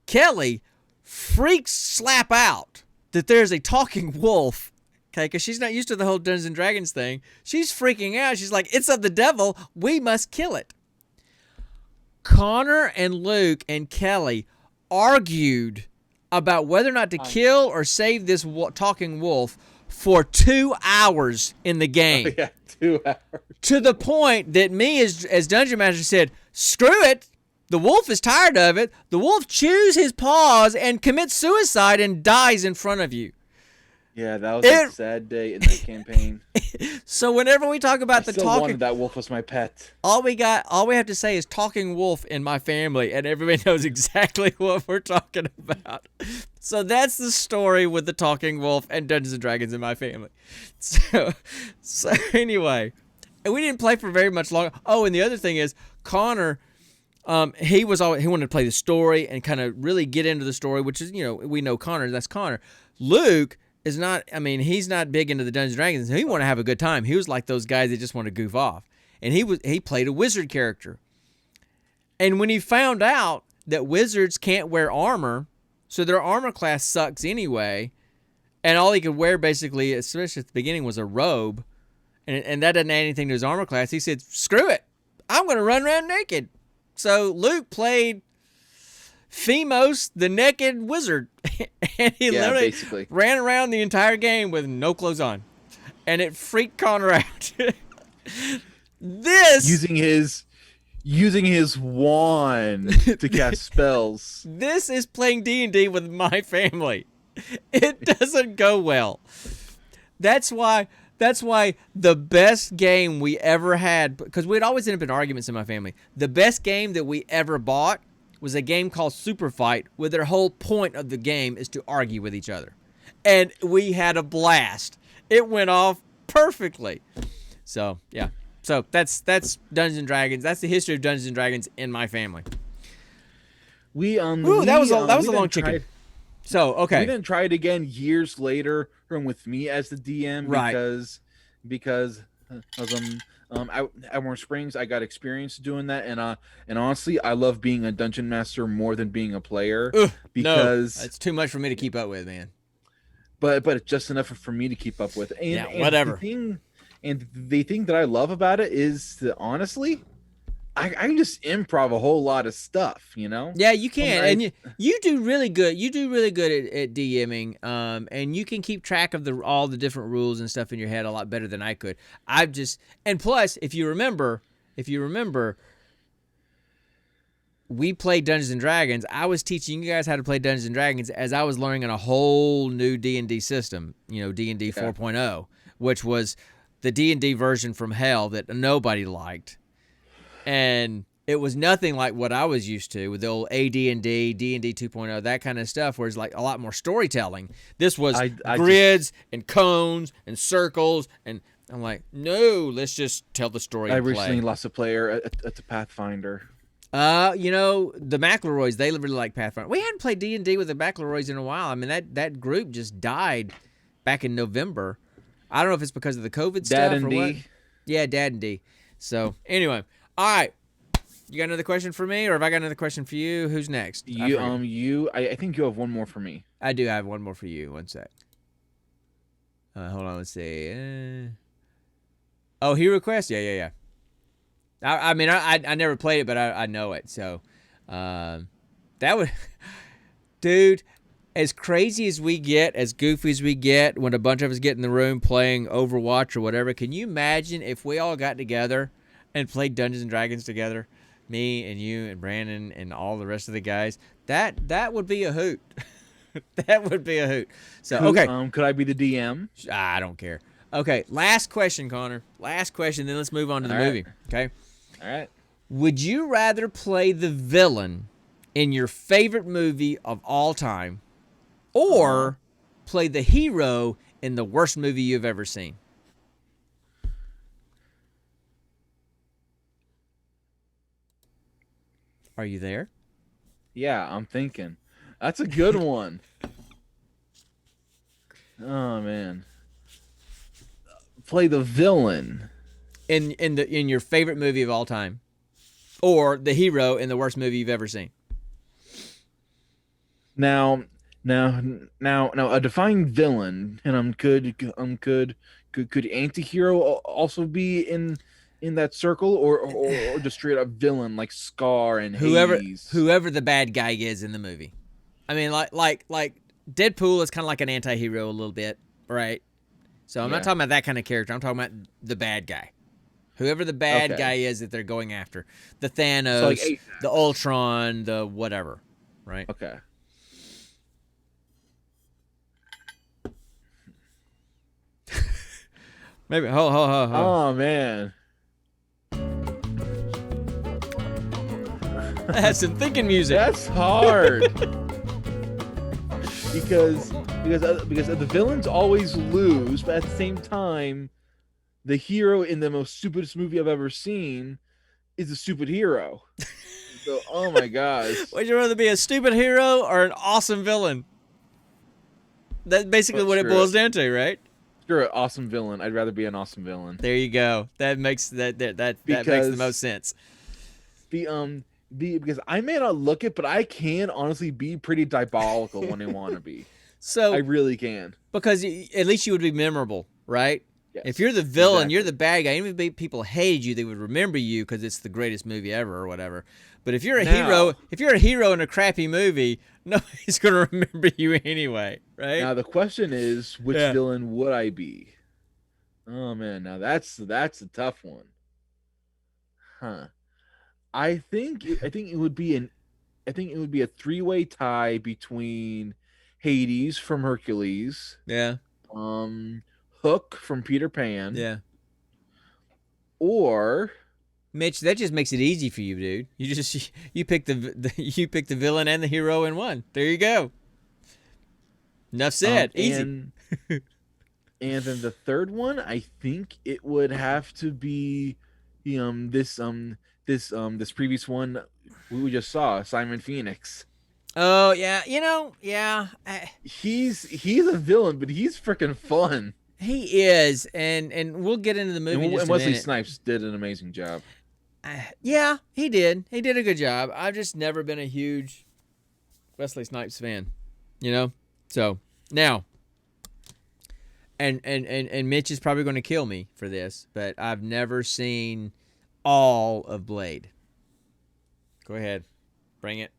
Kelly freaks slap out that there's a talking wolf, okay, because she's not used to the whole Dungeons and Dragons thing. She's freaking out. She's like, "It's of the devil. We must kill it." Connor and Luke and Kelly argued about whether or not to kill or save this talking wolf for 2 hours in the game. Oh, yeah, 2 hours. To the point that me, as Dungeon Master, said, "Screw it. The wolf is tired of it. The wolf chews his paws and commits suicide and dies in front of you." Yeah, that was a sad day in that campaign. So whenever we talk about I still wanted that wolf was my pet. all we have to say is talking wolf in my family, and everybody knows exactly what we're talking about. So that's the story with the talking wolf and Dungeons and Dragons in my family. So anyway, and we didn't play for very much longer. Oh, and the other thing is Connor. He wanted to play the story and kind of really get into the story, which is, we know Connor, that's Connor. Luke is not, he's not big into the Dungeons and Dragons. He wanted to have a good time. He was like those guys that just want to goof off. And he played a wizard character. And when he found out that wizards can't wear armor, so their armor class sucks anyway, and all he could wear basically, especially at the beginning, was a robe, and that doesn't add anything to his armor class. He said, "Screw it, I'm going to run around naked." So Luke played Phemos, the naked wizard, and he literally basically ran around the entire game with no clothes on, and it freaked Connor out. This using his wand to cast spells. This is playing D&D with my family. It doesn't go well. That's why the best game we ever had, because we'd always end up in arguments in my family. The best game that we ever bought was a game called Super Fight, where their whole point of the game is to argue with each other. And we had a blast. It went off perfectly. So, yeah. So that's Dungeons and Dragons. That's the history of Dungeons and Dragons in my family. That was a long chicken. So okay, we didn't try it again years later, with me as the DM, right? Because at Warm Springs, I got experience doing that, and honestly, I love being a dungeon master more than being a player. Because it's too much for me to keep up with, man. But it's just enough for me to keep up with. And whatever. And the thing that I love about it is that, honestly, I can just improv a whole lot of stuff, you know? Yeah, you can. And you do really good. You do really good at DMing. And you can keep track of all the different rules and stuff in your head a lot better than I could. And plus, if you remember, we played Dungeons and Dragons. I was teaching you guys how to play Dungeons and Dragons as I was learning a whole new D&D system, D&D 4.0, which was the D&D version from hell that nobody liked. And it was nothing like what I was used to with the old AD&D, D&D 2.0, that kind of stuff, where it's like a lot more storytelling. This was grids and cones and circles, and I'm like, no, let's just tell the story. I recently lost a player at the Pathfinder. The McElroys, they really like Pathfinder. We hadn't played D&D with the McElroys in a while. I mean, that group just died back in November. I don't know if it's because of the COVID stuff or what. Yeah, Dad and D. So, anyway. All right. You got another question for me, or have I got another question for you? Who's next? I think you have one more for me. I do have one more for you. One sec. Hold on. Let's see. Hero Quest? Yeah. I mean, I never played it, but I know it. So, that would... Dude... As crazy as we get, as goofy as we get, when a bunch of us get in the room playing Overwatch or whatever, can you imagine if we all got together and played Dungeons and Dragons together? Me and you and Brandon and all the rest of the guys. That would be a hoot. That would be a hoot. So, okay. Could I be the DM? I don't care. Okay, last question, Connor. Last question, then let's move on to the movie. Okay? All right. Would you rather play the villain in your favorite movie of all time, or play the hero in the worst movie you've ever seen? Are you there? Yeah, I'm thinking. That's a good one. Oh man. Play the villain in your favorite movie of all time, or the hero in the worst movie you've ever seen. Now, a defined villain, and could anti-hero also be in that circle, or just straight up villain like Scar and Hades? Whoever the bad guy is in the movie. I mean, like Deadpool is kind of like an anti-hero a little bit, right? So I'm not talking about that kind of character. I'm talking about the bad guy. Whoever the bad guy is that they're going after. The Thanos, so the Ultron, the whatever, right? Okay. Maybe. Oh man. That's some thinking music. That's hard. because the villains always lose, but at the same time, the hero in the most stupidest movie I've ever seen is a stupid hero. So, oh my gosh. Would you rather be a stupid hero or an awesome villain? That's basically what it boils down to, right? You're an awesome villain. I'd rather be an awesome villain. There you go. That makes that makes the most sense. Because I may not look it, but I can honestly be pretty diabolical when I want to be. So I really can. because at least you would be memorable, right? Yes, If you're the villain, exactly. you're the bad guy. Even if people hated you, they would remember you because it's the greatest movie ever or whatever. But if you're a hero, in a crappy movie, nobody's gonna remember you anyway, right? Now the question is, which Yeah. villain would I be? Oh man, now that's a tough one. Huh. I think it would be a three-way tie between Hades from Hercules, Yeah, Hook from Peter Pan, yeah. or Mitch, that just makes it easy for you, dude. You pick you pick the villain and the hero in one. There you go. Enough said. Easy. And then the third one, I think it would have to be this previous one we just saw, Simon Phoenix. Oh yeah, yeah. He's a villain, but he's freaking fun. He is, and we'll get into the movie in just And a Wesley minute. Snipes did an amazing job. Yeah, he did. He did a good job. I've just never been a huge Wesley Snipes fan, So now, and Mitch is probably going to kill me for this, but I've never seen all of Blade. Go ahead, bring it.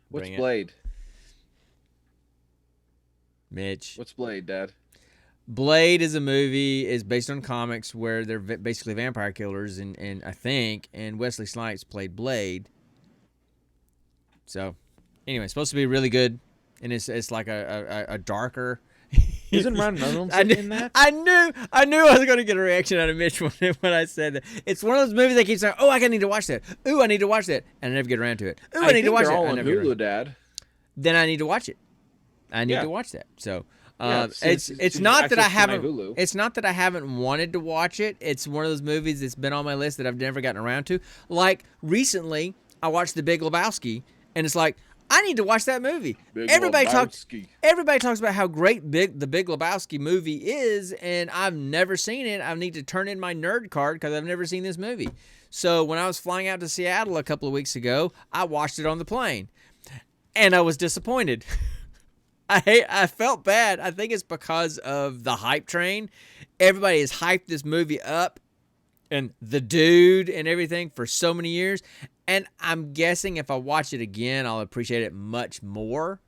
What's Blade? Mitch. What's Blade, Dad? Blade is a movie, is based on comics where they're basically vampire killers, and I think, and Wesley Snipes played Blade. So, anyway, it's supposed to be really good, and it's like a darker. Isn't Ryan Reynolds in that? I knew I was going to get a reaction out of Mitch when I said that. It's one of those movies that keeps saying, "Oh, I need to watch that. Ooh, I need to watch that," and I never get around to it. Ooh, I need to watch they're it. all I on never get around. Hulu, Dad. Then I need to watch it. I need Yeah. to watch that. So. Yeah, It's not that I access to my haven't. Hulu. It's not that I haven't wanted to watch it. It's one of those movies that's been on my list that I've never gotten around to. Like recently, I watched The Big Lebowski, and it's like I need to watch that movie. Everybody talks about how great The Big Lebowski movie is, and I've never seen it. I need to turn in my nerd card because I've never seen this movie. So when I was flying out to Seattle a couple of weeks ago, I watched it on the plane, and I was disappointed. I felt bad. I think it's because of the hype train. Everybody has hyped this movie up and the dude and everything for so many years. And I'm guessing if I watch it again, I'll appreciate it much more.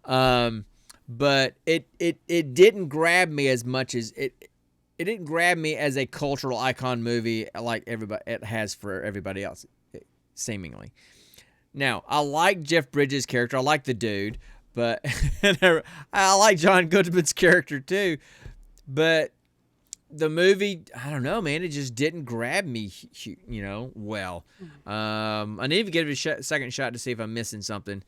But it didn't grab me as much as it didn't grab me as a cultural icon movie like it has for everybody else, seemingly. Now, I like Jeff Bridges' character. I like the dude. But I like John Goodman's character too. But the movie, I don't know, man. It just didn't grab me, well. I need to give it a second shot to see if I'm missing something,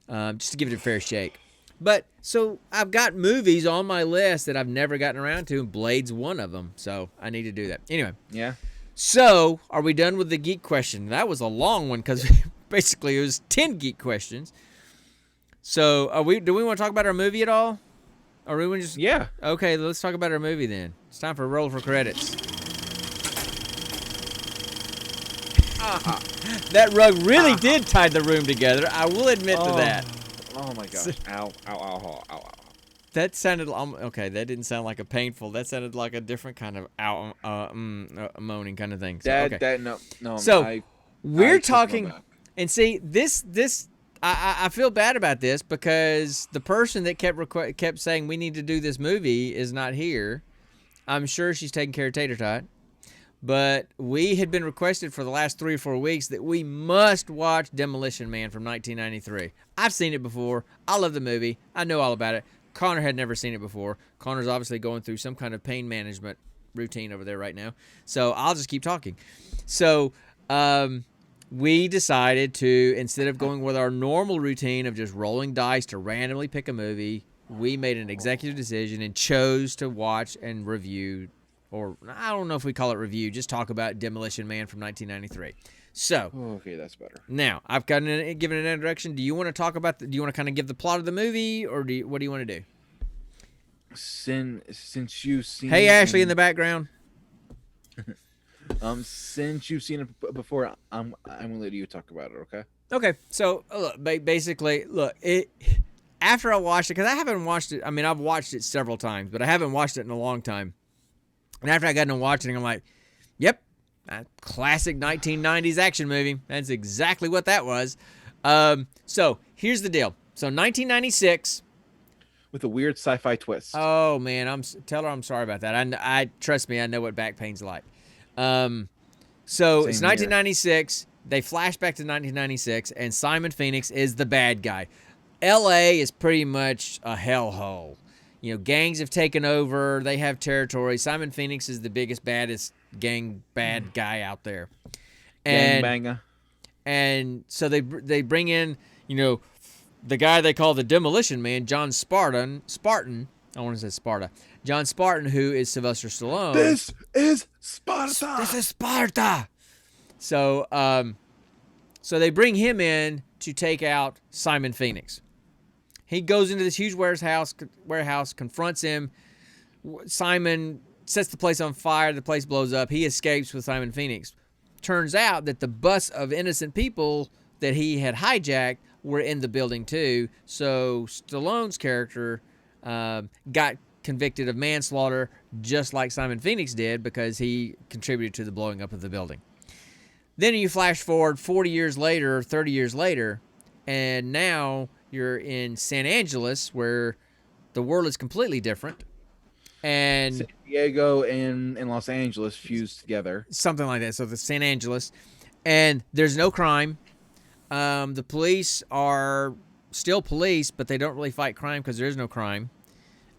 just to give it a fair shake. But so I've got movies on my list that I've never gotten around to, and Blade's one of them. So I need to do that. Anyway. Yeah. So are we done with the geek question? That was a long one because basically it was 10 geek questions. So, do we want to talk about our movie at all? Or we want to just... Yeah. Okay, let's talk about our movie then. It's time for a roll for credits. That rug really did tie the room together. I will admit to that. Oh my gosh. Ow, ow, ow, ow, ow. That sounded... okay, that didn't sound like a painful. That sounded like a different kind of moaning kind of thing. So, okay. No. So, we're took my talking... back. And see, this I feel bad about this because the person that kept saying we need to do this movie is not here. I'm sure she's taking care of Tater Tot. But we had been requested for the last 3 or 4 weeks that we must watch Demolition Man from 1993. I've seen it before. I love the movie. I know all about it. Connor had never seen it before. Connor's obviously going through some kind of pain management routine over there right now. So I'll just keep talking. So, we decided to, instead of going with our normal routine of just rolling dice to randomly pick a movie, we made an executive decision and chose to watch and review, or I don't know if we call it review, just talk about Demolition Man from 1993. So, okay, that's better. Now, I've given an introduction. Do you want to talk about, do you want to kind of give the plot of the movie, or what do you want to do? Since you've seen... Hey, Ashley in the background. Since you've seen it before, I'm gonna let you talk about it. Okay. Okay. So basically, look, after I watched it, because I haven't watched it. I mean, I've watched it several times, but I haven't watched it in a long time. And after I got into watching it, I'm like, yep, a classic 1990s action movie. That's exactly what that was. So here's the deal. So 1996. With a weird sci-fi twist. Oh man, tell her I'm sorry about that. I trust me, I know what back pain's like. So Same it's here. 1996. They flash back to 1996, and Simon Phoenix is the bad guy. L.A. is pretty much a hellhole. You know, gangs have taken over. They have territory. Simon Phoenix is the biggest, baddest gang bad guy out there. And Gangbanger. and so they bring in, you know, the guy they call the Demolition Man, John Spartan. I want to say Sparta. John Spartan, who is Sylvester Stallone. This is Sparta. This is Sparta. So, so they bring him in to take out Simon Phoenix. He goes into this huge warehouse, confronts him. Simon sets the place on fire. The place blows up. He escapes with Simon Phoenix. Turns out that the bus of innocent people that he had hijacked were in the building too. So Stallone's character got convicted of manslaughter just like Simon Phoenix did because he contributed to the blowing up of the building. Then you flash forward 40 years later, 30 years later, and now you're in San Angeles where the world is completely different. And San Diego and Los Angeles fused together. something like that. So the San Angeles, and there's no crime. The police are still police, but they don't really fight crime because there is no crime.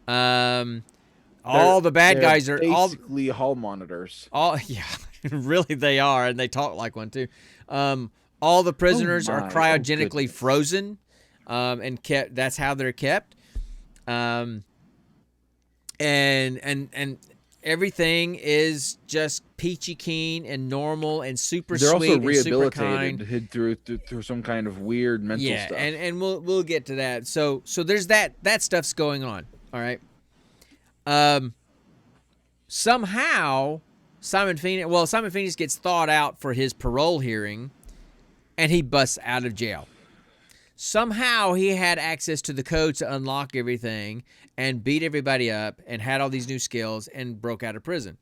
All the bad guys are basically hall monitors. yeah, really they are, and they talk like one too. All the prisoners are cryogenically goodness. frozen, and kept. That's how they're kept. And everything is just peachy keen and normal and super They're sweet also and super kind. rehabilitated through some kind of weird mental Yeah, stuff. and we'll get to that. So there's that stuff's going on. All right. Somehow Simon Phoenix gets thawed out for his parole hearing, and he busts out of jail. Somehow he had access to the code to unlock everything and beat everybody up and had all these new skills and broke out of prison.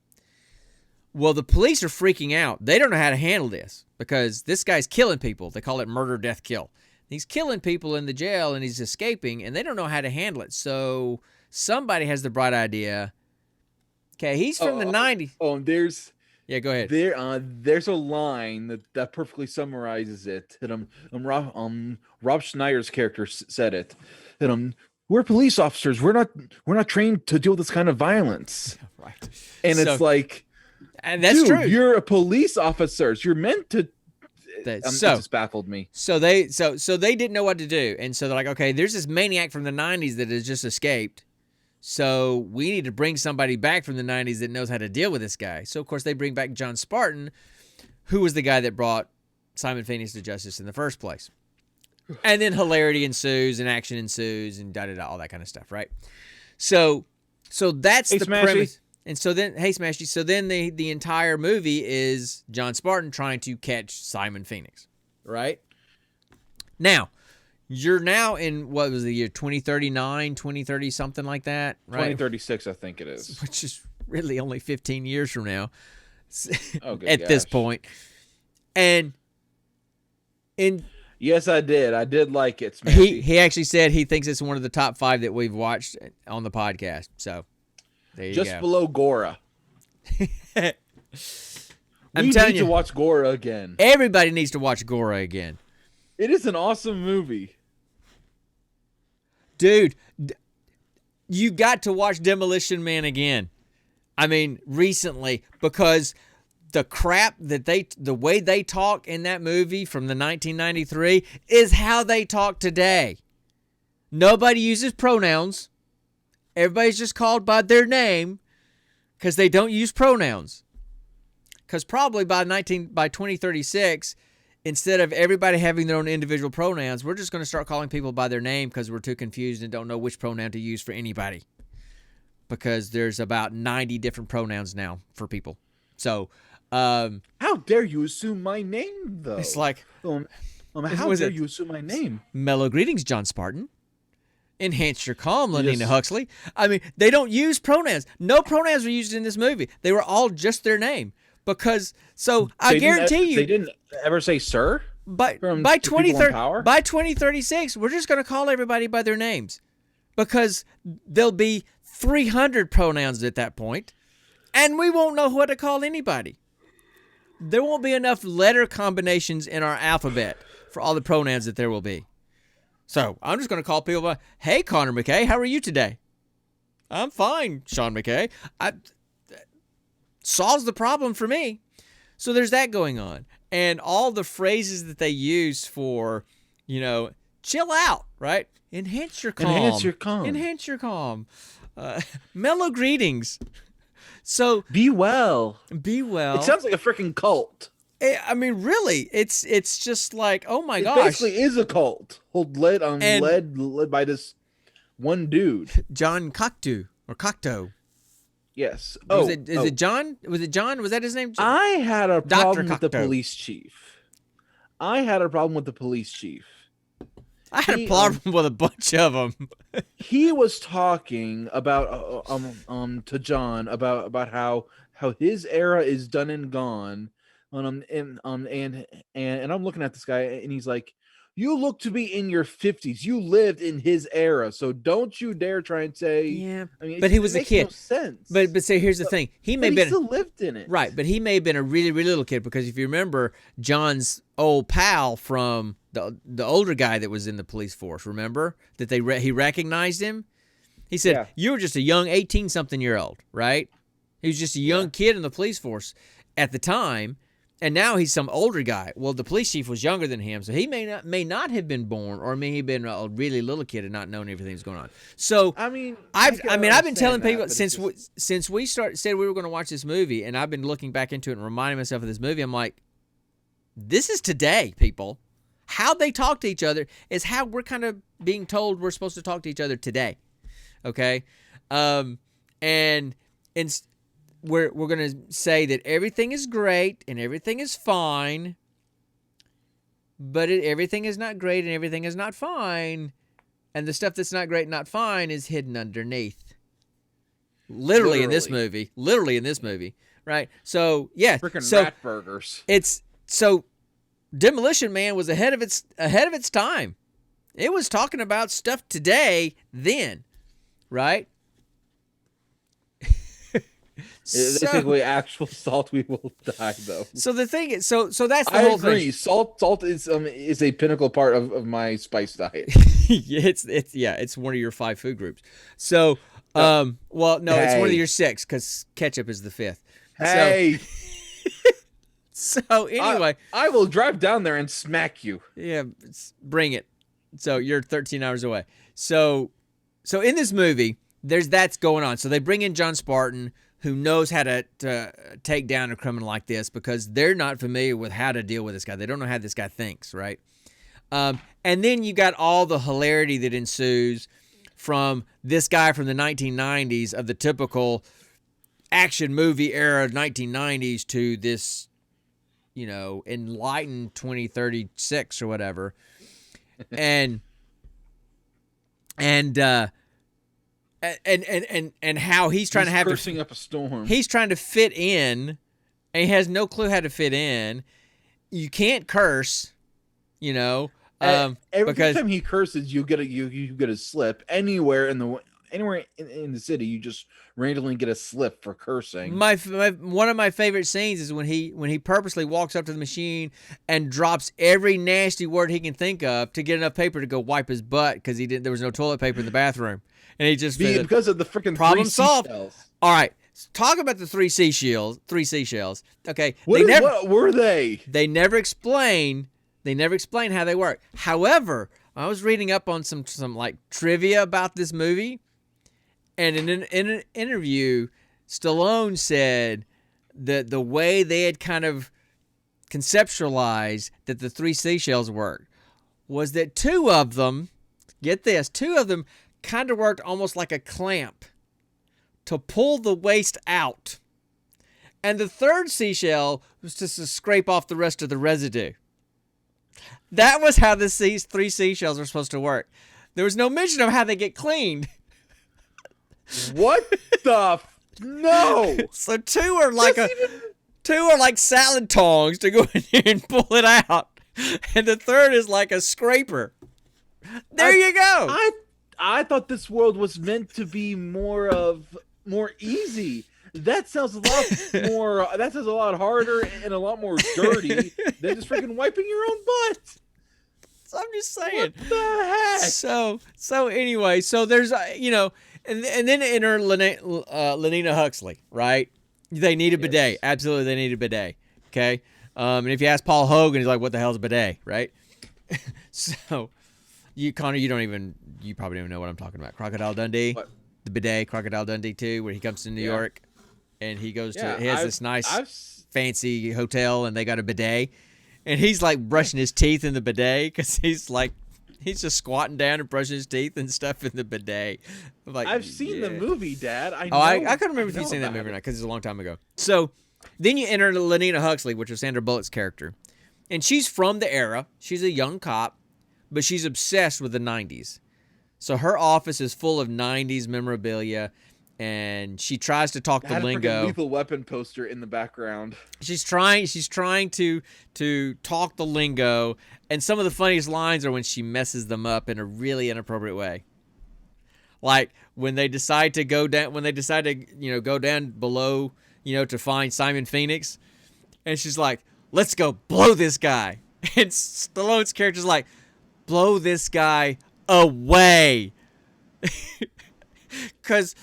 Well, the police are freaking out. They don't know how to handle this because this guy's killing people. They call it murder, death, kill. He's killing people in the jail and he's escaping, and they don't know how to handle it. So somebody has the bright idea. Okay, he's from the 90s. Oh, and there's Yeah, go ahead. there's a line that perfectly summarizes it. And Rob Schneider's character said it. And we're police officers. We're not trained to deal with this kind of violence. Right. And So- it's like, And that's dude, true. you're a police officer. You're meant to. It So just baffled me. So they didn't know what to do, and so they're like, okay, there's this maniac from the 90s that has just escaped, so we need to bring somebody back from the 90s that knows how to deal with this guy. So of course they bring back John Spartan, who was the guy that brought Simon Phoenix to justice in the first place. And then hilarity ensues and action ensues and all that kind of stuff, right? So that's Hey, the Smashy. premise. And so then, hey, Smashy, so then the entire movie is John Spartan trying to catch Simon Phoenix, right? Now, you're now in, what was the year, 2039, 2030, something like that, right? 2036, I think it is. Which is really only 15 years from now Oh, good at this gosh. point. And Yes, I did. I did like it. Smashy. he actually said he thinks it's one of the top 5 that we've watched on the podcast. So there you Just go. below Gora. I'm We telling need you, to watch Gora again. everybody needs to watch Gora again. It is an awesome movie. Dude, you got to watch Demolition Man again. I mean, recently, because the crap that the way they talk in that movie from the 1993 is how they talk today. Nobody uses pronouns. Everybody's just called by their name because they don't use pronouns. Because probably by 2036, instead of everybody having their own individual pronouns, we're just going to start calling people by their name because we're too confused and don't know which pronoun to use for anybody. Because there's about 90 different pronouns now for people. So, How dare you assume my name, though? it's like, how was dare it- you assume my name? mellow greetings, John Spartan. Enhance your calm, Lenina Yes. Huxley. I mean, they don't use pronouns. No pronouns were used in this movie. They were all just their name. Because, so I guarantee They you, didn't ever say sir. by from by the people in 2030, power? by 2036, we're just going to call everybody by their names, because there'll be 300 pronouns at that point, and we won't know what to call anybody. There won't be enough letter combinations in our alphabet for all the pronouns that there will be. So I'm just going to call people by, hey, Connor McKay, how are you today? I'm fine, Sean McKay. Solves the problem for me. So there's that going on. And all the phrases that they use for, chill out, right? Enhance your calm. Enhance your calm. Enhance your calm. Mellow greetings. So Be well. be well. It sounds like a freaking cult. I mean, really, it's just like, oh my It gosh. basically is a cult. Led by this one dude. John Cocteau or Cocteau. Yes. Is it John? Was it John? Was that his name? I had a problem with the Cocteau. police chief. I had a problem with the police chief. I had a problem with a bunch of them. He was talking about to John about how his era is done and gone. And I'm looking at this guy, and he's like, "You look to be in your 50s. You lived in his era, so don't you dare try and say." Yeah, I mean, but he was a makes kid. No sense. But say, here's the thing: he may But have he been still lived in it, right, but he may have been a really, really little kid, because if you remember, John's old pal from the older guy that was in the police force, remember that he recognized him. He said, Yeah. "You were just a young 18-something-year-old, right?" He was just a young kid in the police force at the time. And now he's some older guy. Well, the police chief was younger than him, so he may not have been born, or may have been a really little kid and not known everything that's going on. So I mean, I've can been telling understand people that, but it's since we said we were going to watch this movie, and I've been looking back into it and reminding myself of this movie. I'm like, this is today, people. How they talk to each other is how we're kind of being told we're supposed to talk to each other today. Okay, and we're going to say that everything is great and everything is fine, but everything is not great and everything is not fine, and the stuff that's not great and not fine is hidden underneath. Literally in this movie, right? So yeah, freaking so rat burgers. it's so Demolition Man was ahead of its time. It was talking about stuff today then, right? They take away actual salt, we will die though. So the thing is, so that's the I whole agree. thing. Salt is a pinnacle part of my spice diet. It's one of your 5 food groups. So it's one of Hey. your 6, because ketchup is the 5th. Hey, So anyway, I will drive down there and smack you. yeah, bring it. So you're 13 hours away. So in this movie, that's going on. So they bring in John Spartan, who knows how to take down a criminal like this, because they're not familiar with how to deal with this guy. They don't know how this guy thinks, right? And then you got all the hilarity that ensues from this guy from the 1990s, of the typical action movie era of 1990s, to this, enlightened 2036 or whatever. And how he's trying to have cursing up a storm. he's trying to fit in, and he has no clue how to fit in. You can't curse, Every because time he curses, you get a slip. Anywhere in the city, you just randomly get a slip for cursing. one of my favorite scenes is when he purposely walks up to the machine and drops every nasty word he can think of to get enough paper to go wipe his butt, because there was no toilet paper in the bathroom, and he just Because of the freaking problem 3 solved. seashells. All right, talk about the 3 seashells. 3 seashells. Okay, What were they? They never explain how they work. However, I was reading up on some like trivia about this movie, and in an interview, Stallone said that the way they had kind of conceptualized that the 3 seashells worked was that 2 of them, get this, 2 of them kind of worked almost like a clamp to pull the waste out. And the 3rd seashell was just to scrape off the rest of the residue. That was how the 3 seashells were supposed to work. There was no mention of how they get cleaned. What the? No. So two are like salad tongs to go in here and pull it out, and the third is like a scraper. There you go. I thought this world was meant to be more easy. That sounds a lot more. That sounds a lot harder and a lot more dirty than just freaking wiping your own butt. So I'm just saying. What the heck? So anyway, so there's and then enter Lenina Huxley, right? They need a bidet. Yes. Absolutely, they need a bidet. Okay. And if you ask Paul Hogan, he's like, "What the hell's a bidet?" Right? So, Connor, you probably don't even know what I'm talking about. Crocodile Dundee, What? the bidet, Crocodile Dundee 2, where he comes to New York, and he goes to he has this nice fancy hotel, and they got a bidet, and he's like brushing his teeth in the bidet because he's just squatting down and brushing his teeth and stuff in the bidet. I'm like, I've seen the movie, Dad. I couldn't remember if you'd seen that movie or not because it's a long time ago. So then you enter Lenina Huxley, which is Sandra Bullock's character, and she's from the era. She's a young cop, but she's obsessed with the 90s. So her office is full of 90s memorabilia, and she tries to talk the lingo. A Lethal Weapon poster in the background. She's trying to talk the lingo, and some of the funniest lines are when she messes them up in a really inappropriate way. Like when they decide to go down go down below, to find Simon Phoenix, and she's like, "Let's go blow this guy." And Stallone's character's like, "Blow this guy away." Because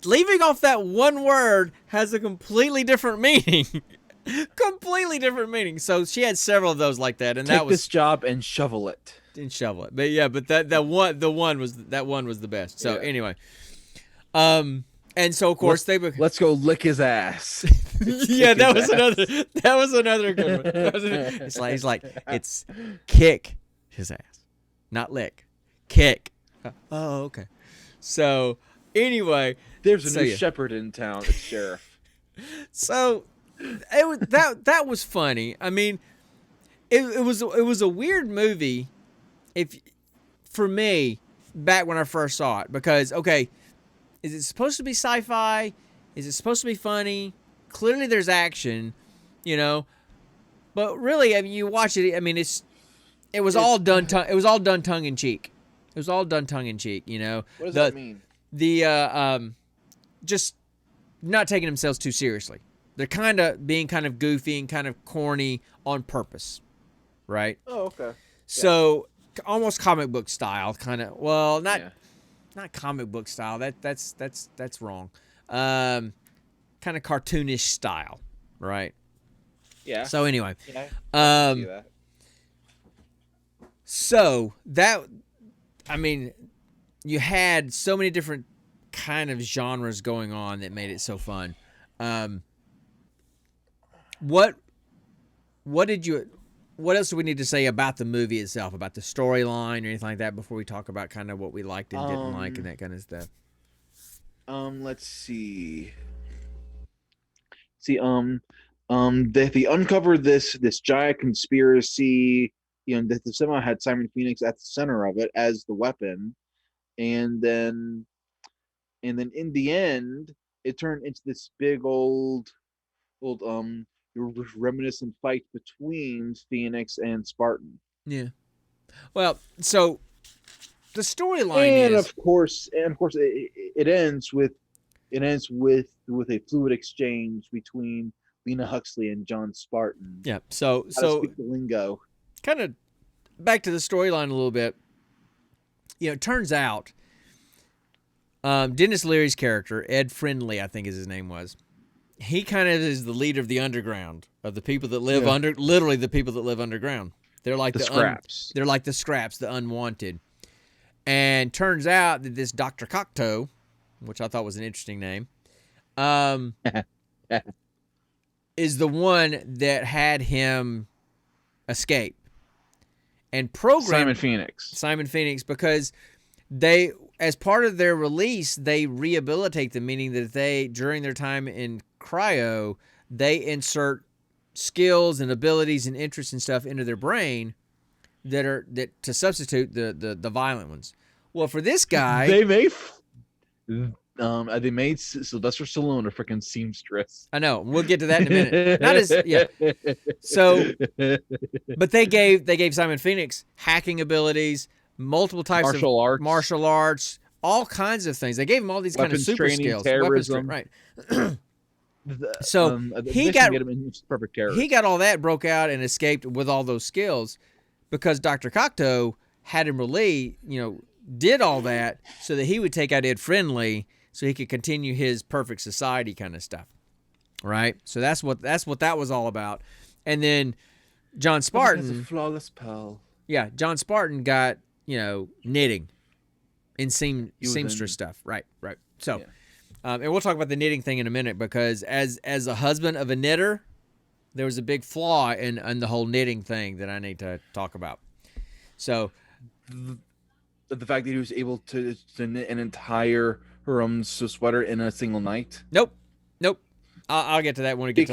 leaving off that one word has a completely different meaning. Completely different meaning. So she had several of those like that, and Take that was this job and shovel it. and shovel it. But yeah, but that one was the best. So Yeah. anyway, and so of course Let's go lick his ass. yeah, that was another good one. He's like it's kick his ass, not lick, kick. Oh, okay. So anyway, There's a new shepherd in town. It's Sheriff. So that was funny. I mean, it was a weird movie, for me back when I first saw it, because okay, is it supposed to be sci-fi? Is it supposed to be funny? Clearly, there's action, but really, I mean, you watch it. I mean, it was all done tongue in cheek. It was all done tongue in cheek. What does that mean? Just not taking themselves too seriously. They're being kind of goofy and kind of corny on purpose, right? Oh, okay. So almost comic book style, kind of. Well, not comic book style. That's wrong. Kind of cartoonish style, right? Yeah. So anyway, Yeah, I can see that. So that, I mean, you had so many different kind of genres going on that made it so fun. What else do we need to say about the movie itself, about the storyline or anything like that, before we talk about kind of what we liked and didn't like and that kind of stuff? Let's see. They uncovered this giant conspiracy. That somehow had Simon Phoenix at the center of it as the weapon, and then in the end, it turned into this big old reminiscent fight between Phoenix and Spartan. Yeah. Well, so the storyline and of course, it ends with a fluid exchange between Lena Huxley and John Spartan. Yeah. So speak the lingo. Kind of back to the storyline a little bit. It turns out Dennis Leary's character, Ed Friendly, I think his name was. He kind of is the leader of the underground, of the people that live literally the people that live underground. They're like the scraps. They're like the scraps, the unwanted. And turns out that this Dr. Cocteau, which I thought was an interesting name, is the one that had him escape and program Simon Phoenix, because they, as part of their release, they rehabilitate them, meaning that they, during their time in cryo, they insert skills and abilities and interests and stuff into their brain that to substitute the violent ones. Well, for this guy, They made Sylvester Stallone a freaking seamstress. I know we'll get to that in a minute. Not as So, but they gave Simon Phoenix hacking abilities, multiple types of martial arts, all kinds of things. They gave him all these kind of super training, skills, terrorism. right? So he got perfect terrorist. He got all that, broke out, and escaped with all those skills because Dr. Cocteau had him did all that so that he would take out Ed Friendly so he could continue his perfect society kind of stuff, right? So that's what that was all about. And then John Spartan, a flawless pal. Yeah, John Spartan got knitting and seamstress stuff, right? So, and we'll talk about the knitting thing in a minute because as a husband of a knitter, there was a big flaw in the whole knitting thing that I need to talk about. So, the fact that he was able to knit an entire sweater in a single night. Nope. I'll get to that when we get to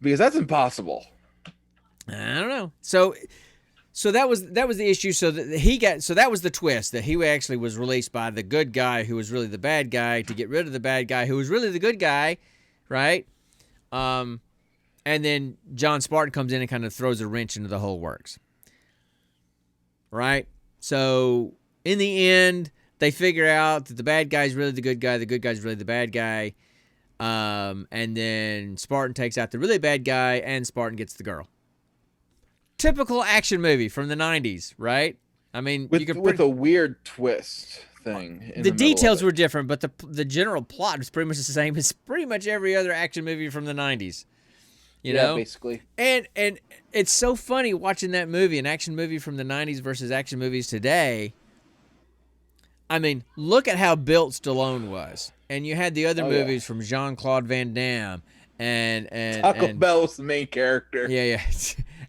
because that's impossible. I don't know. So that was the issue. So that was the twist, that he actually was released by the good guy who was really the bad guy to get rid of the bad guy who was really the good guy, right? And then John Spartan comes in and kind of throws a wrench into the whole works, right? So in the end, they figure out that the bad guy's really the good guy's really the bad guy, and then Spartan takes out the really bad guy, and Spartan gets the girl. Typical action movie from the 90s, right? I mean, with a weird twist thing. The details were different, but the general plot was pretty much the same as pretty much every other action movie from the 90s. You know, basically. And it's so funny watching that movie, an action movie from the 90s versus action movies today. I mean, look at how built Stallone was. And you had the other movies from Jean-Claude Van Damme and Taco Bell was the main character. Yeah.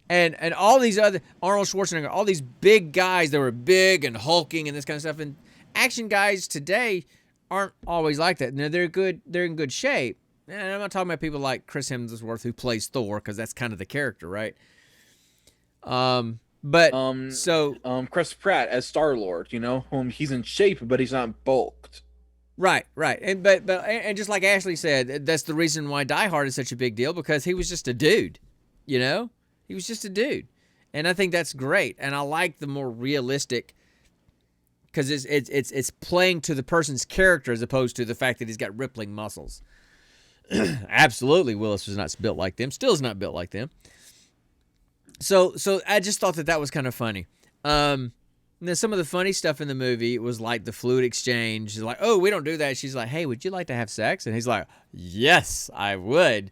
And all these other, Arnold Schwarzenegger, all these big guys that were big and hulking and this kind of stuff. And action guys today aren't always like that. Now, they're in good shape. And I'm not talking about people like Chris Hemsworth who plays Thor, because that's kind of the character, right? Chris Pratt as Star-Lord, he's in shape, but he's not bulked. Right. And and just like Ashley said, that's the reason why Die Hard is such a big deal, because he was just a dude, He was just a dude. And I think that's great. And I like the more realistic, because it's playing to the person's character as opposed to the fact that he's got rippling muscles. Absolutely, Willis was not built like them. Still is not built like them. So I just thought that was kind of funny. Now some of the funny stuff in the movie was like the fluid exchange. She's like, "Oh, we don't do that." She's like, "Hey, would you like to have sex?" And he's like, "Yes, I would."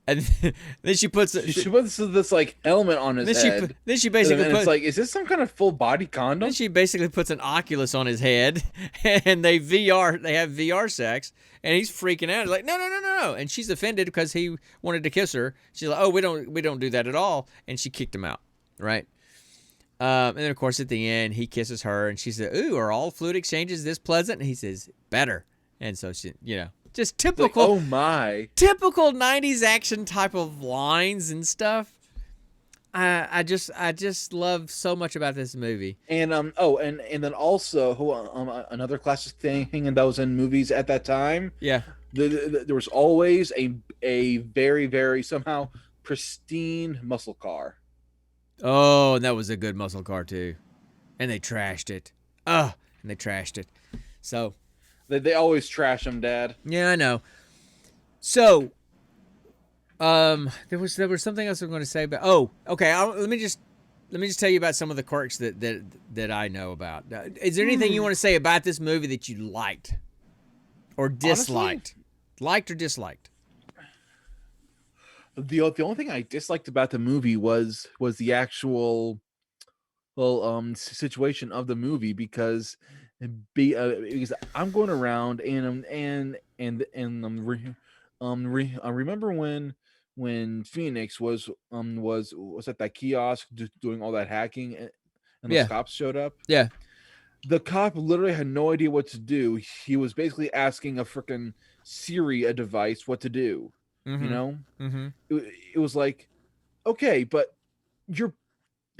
And then she puts this like helmet on his head. Then she basically it's like, is this some kind of full body condom? Then she basically puts an Oculus on his head, and they have VR sex, and he's freaking out. He's like, no, and she's offended because he wanted to kiss her. She's like, "Oh, we don't do that at all," and she kicked him out, right? And then of course at the end he kisses her, and she said, "Ooh, are all fluid exchanges this pleasant?" And he says, "Better." And so she, just typical. Like, oh my! Typical 90s action type of lines and stuff. I just love so much about this movie. And and then also another classic thing that was in movies at that time. Yeah. There was always a very, very somehow pristine muscle car. Oh, and that was a good muscle car too. And they trashed it. So They always trash them, Dad. Yeah, I know. So, there was something else I'm going to say about. Oh, okay. Let me just tell you about some of the quirks that I know about. Is there anything you want to say about this movie that you liked or disliked? Honestly, liked or disliked? The only thing I disliked about the movie was the actual situation of the movie, because I'm going around and I remember when Phoenix was at that kiosk doing all that hacking, and those cops showed up. Yeah. The cop literally had no idea what to do. He was basically asking a freaking Siri, a device, what to do. Mm-hmm. Mm-hmm. It was like, okay, but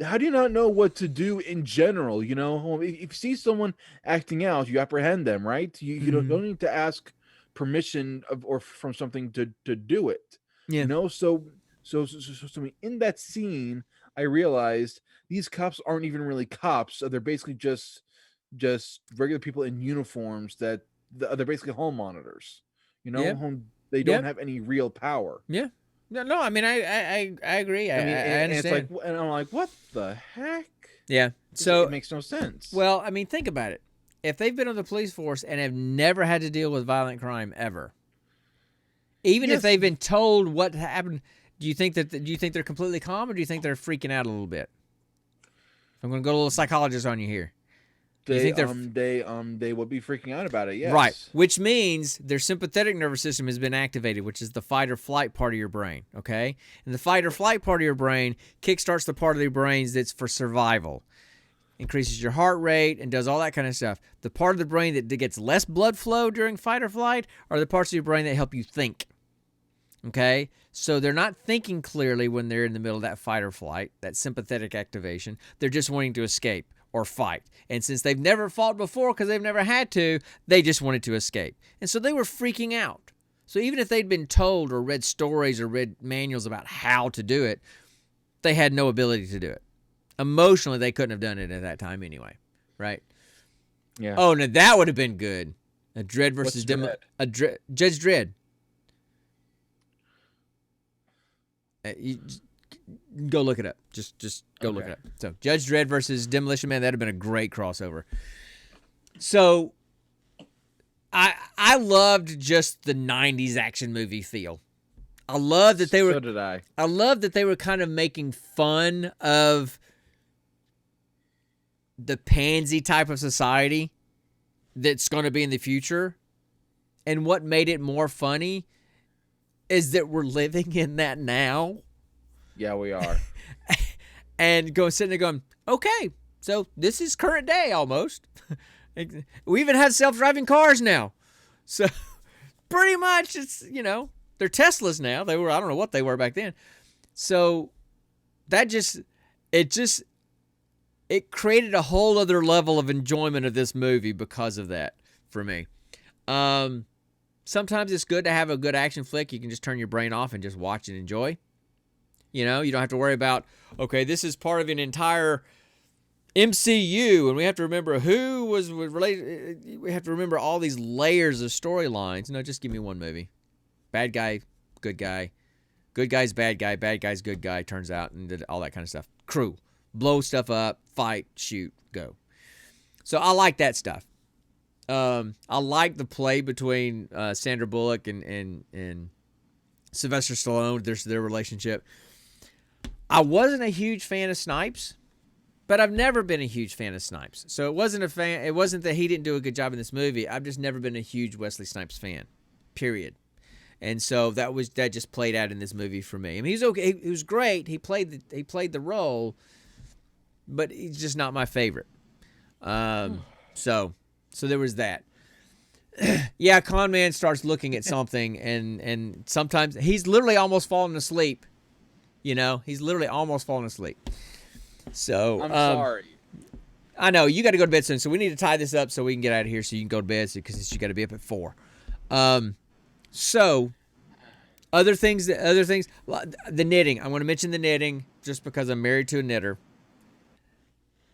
how do you not know what to do in general? You know, if you see someone acting out, you apprehend them, right? You don't need to ask permission of or from something to do it. Yeah. You know, so in that scene, I realized these cops aren't even really cops. They're basically just regular people in uniforms that they're basically home monitors. You know, Yep. they don't Yep. have any real power. Yeah. No. I mean, I agree. I I mean, I and it's like, understand. and I'm like, what the heck? Yeah. So So, it makes no sense. well, I mean, think about it. If they've been on the police force and have never had to deal with violent crime ever, even if Yes. they've been told what happened, do you think they're completely calm, or do you think they're freaking out a little bit? I'm going to go a little psychologist on you here. You they think they're they would be freaking out about it. Yes. right, which means their sympathetic nervous system has been activated, which is the fight or flight part of your brain. Okay, and the fight or flight part of your brain kickstarts the part of your brain that's for survival, increases your heart rate, and does all that kind of stuff. The part of the brain that gets less blood flow during fight or flight are the parts of your brain that help you think. Okay, so they're not thinking clearly when they're in the middle of that fight or flight, that sympathetic activation. They're just wanting to escape or fight. And since they've never fought before because they've never had to, they just wanted to escape. And so they were freaking out. So even if they'd been told or read stories or read manuals about how to do it, they had no ability to do it. Emotionally, they couldn't have done it at that time anyway, right? Yeah. Oh, now that would have been good. A Dredd versus What's Judge Dredd. Go look it up. Just go look it up. So Judge Dredd versus Demolition Man, that'd have been a great crossover. So I loved just the 90s action movie feel. I love that they were So did I. I love that they were kind of making fun of the pansy type of society that's going to be in the future. And what made it more funny is that we're living in that now. Yeah, we are. And sitting there going, okay, so this is current day almost. We even have self-driving cars now. So pretty much it's, they're Teslas now. They were, I don't know what they were back then. So that it created a whole other level of enjoyment of this movie because of that for me. Sometimes it's good to have a good action flick. You can just turn your brain off and just watch and enjoy. You don't have to worry about, okay, this is part of an entire MCU, and we have to remember who was related. We have to remember all these layers of storylines. No, just give me one movie. Bad guy, good guy. Good guy's bad guy's good guy, turns out, and did all that kind of stuff. Crew. Blow stuff up, fight, shoot, go. So I like that stuff. I like the play between Sandra Bullock and Sylvester Stallone. Their relationship. I wasn't a huge fan of Snipes, but I've never been a huge fan of Snipes. So it wasn't that he didn't do a good job in this movie. I've just never been a huge Wesley Snipes fan. Period. And so that just played out in this movie for me. I mean, he's okay. He was great. He played the role, but he's just not my favorite. So there was that. Yeah, Con Man starts looking at something, and sometimes he's literally almost falling asleep. He's literally almost falling asleep. So I'm sorry. I know you got to go to bed soon, so we need to tie this up so we can get out of here so you can go to bed because you got to be up at 4. So other things, the knitting. I want to mention the knitting just because I'm married to a knitter.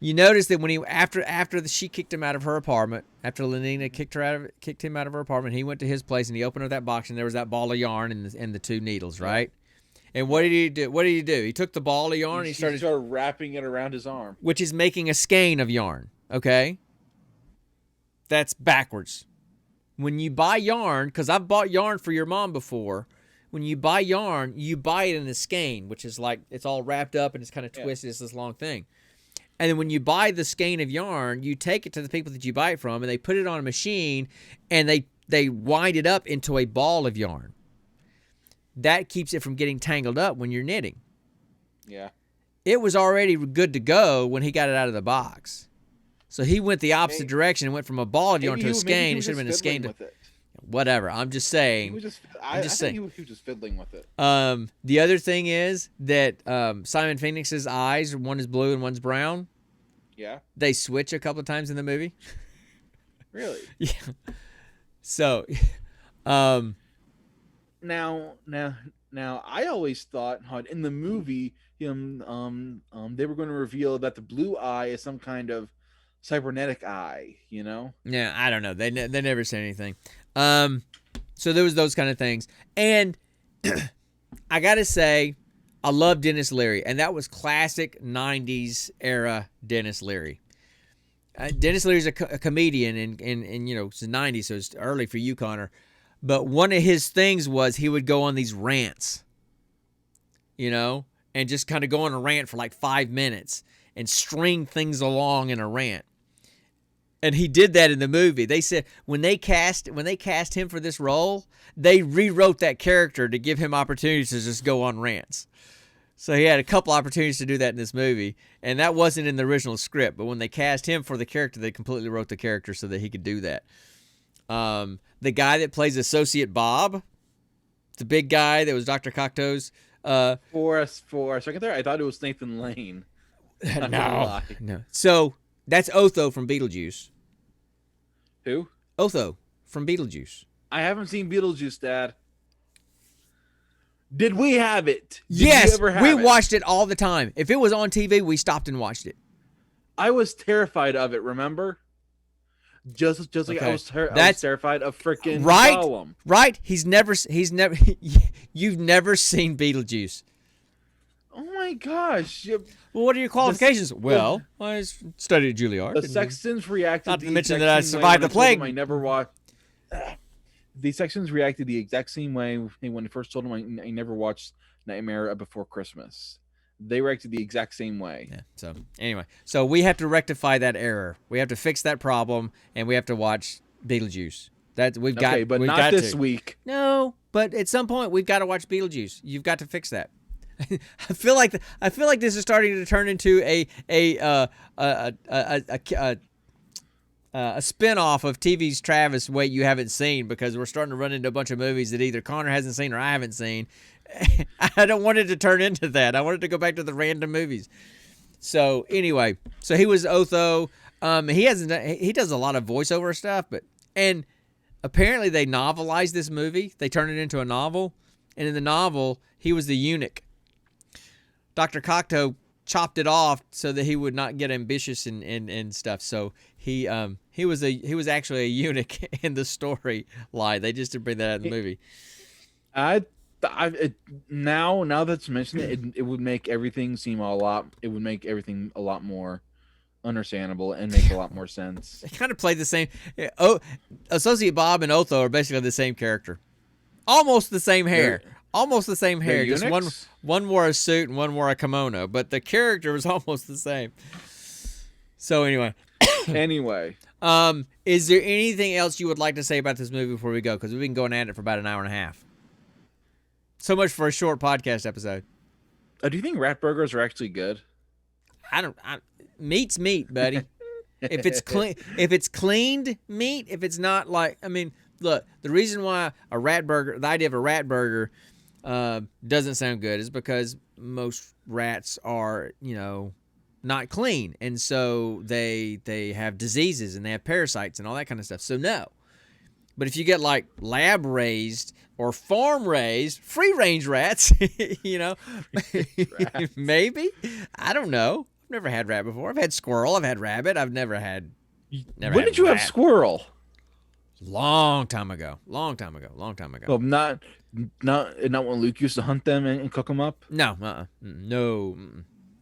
You notice that when she kicked him out of her apartment, after Lenina kicked him out of her apartment, he went to his place and he opened up that box and there was that ball of yarn and the 2 needles, right? And what did he do? He took the ball of yarn and he started wrapping it around his arm, which is making a skein of yarn. Okay, that's backwards. When you buy yarn, because I've bought yarn for your mom before, when you buy yarn, you buy it in a skein, which is like it's all wrapped up and it's kind of twisted. It's this long thing. And then when you buy the skein of yarn, you take it to the people that you buy it from, and they put it on a machine, and they wind it up into a ball of yarn. That keeps it from getting tangled up when you're knitting. Yeah. It was already good to go when he got it out of the box. So he went the opposite direction and went from a ball of yarn to a skein. It should have been a skein. whatever. I'm just He saying. was just. I'm I just think saying. he was just fiddling with it. The other thing is that Simon Phoenix's eyes, one is blue and one's brown. Yeah. They switch a couple of times in the movie. Really. Yeah. So, Now, I always thought in the movie, they were going to reveal that the blue eye is some kind of cybernetic eye. You know. yeah, I don't know. They never said anything. So there was those kind of things, and I gotta say, I love Dennis Leary, and that was classic '90s era Dennis Leary. Dennis Leary's a comedian, and it's the '90s, so it's early for you, Connor. But one of his things was he would go on these rants, and just kind of go on a rant for like 5 minutes and string things along in a rant. And he did that in the movie. They said when they cast him for this role, they rewrote that character to give him opportunities to just go on rants. So he had a couple opportunities to do that in this movie, and that wasn't in the original script. But when they cast him for the character, they completely wrote the character so that he could do that. The guy that plays Associate Bob, the big guy that was Dr. Cocteau's. For a second there, I thought it was Nathan Lane. No. So that's Otho from Beetlejuice. Who? Otho from Beetlejuice. I haven't seen Beetlejuice, Dad. Did we have it? Yes, we watched it all the time. If it was on TV, we stopped and watched it. I was terrified of it. Remember? Just like Okay. I was terrified of freaking Gollum. Right? He's never. You've never seen Beetlejuice. Oh my gosh! Well, what are your qualifications? I studied at Juilliard. The Sextons reacted. Not to mention that I survived the plague. I never watched. The Sextons reacted the exact same way when I first told them I never watched Nightmare Before Christmas. They reacted the exact same way. Yeah. So anyway, we have to rectify that error. We have to fix that problem, and we have to watch Beetlejuice. We've got. Okay, but we've not got this to. week. No, but at some point we've got to watch Beetlejuice. You've got to fix that. I feel like this is starting to turn into a spin-off of TV's Travis Wait You Haven't Seen, because we're starting to run into a bunch of movies that either Connor hasn't seen or I haven't seen. I don't want it to turn into that. I wanted to go back to the random movies. So anyway, he was Otho. He does a lot of voiceover stuff, and apparently they novelized this movie. They turned it into a novel, and in the novel he was the eunuch. Dr. Cocteau chopped it off so that he would not get ambitious and stuff. So he was actually a eunuch in the story line. They just didn't bring that out in the movie. Now that's mentioned, it would make everything seem it would make everything a lot more understandable and make a lot more sense. They kind of played the same. Associate Bob and Otho are basically the same character, almost the same hair. Almost the same hair. Just one wore a suit and one wore a kimono, but the character was almost the same. So anyway. Is there anything else you would like to say about this movie before we go? Because we've been going at it for about an hour and a half. So much for a short podcast episode. Do you think rat burgers are actually good? Meat's meat, buddy. If it's cleaned meat, if it's not look, the reason why the idea of a rat burger doesn't sound good is because most rats are, not clean, and so they have diseases and they have parasites and all that kind of stuff. So no. But if you get like lab raised or farm raised free range rats, maybe. I don't know. I've never had rat before. I've had squirrel. I've had rabbit. I've never had. When did you have squirrel? Long time ago. Well, not when Luke used to hunt them and cook them up. No. No.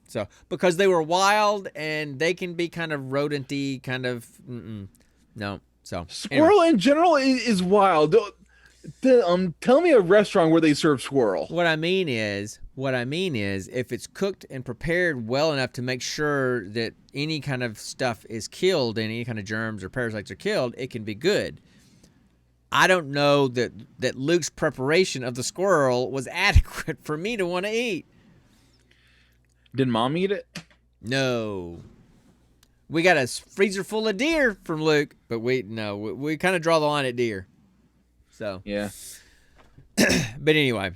So because they were wild and they can be kind of rodenty, kind of. No. So squirrel in general is wild. Tell me a restaurant where they serve squirrel. What I mean is, if it's cooked and prepared well enough to make sure that any kind of stuff is killed and any kind of germs or parasites are killed, it can be good. I don't know that Luke's preparation of the squirrel was adequate for me to want to eat. Did Mom eat it? No. We got a freezer full of deer from Luke, but we kind of draw the line at deer. So, Yeah. but anyway,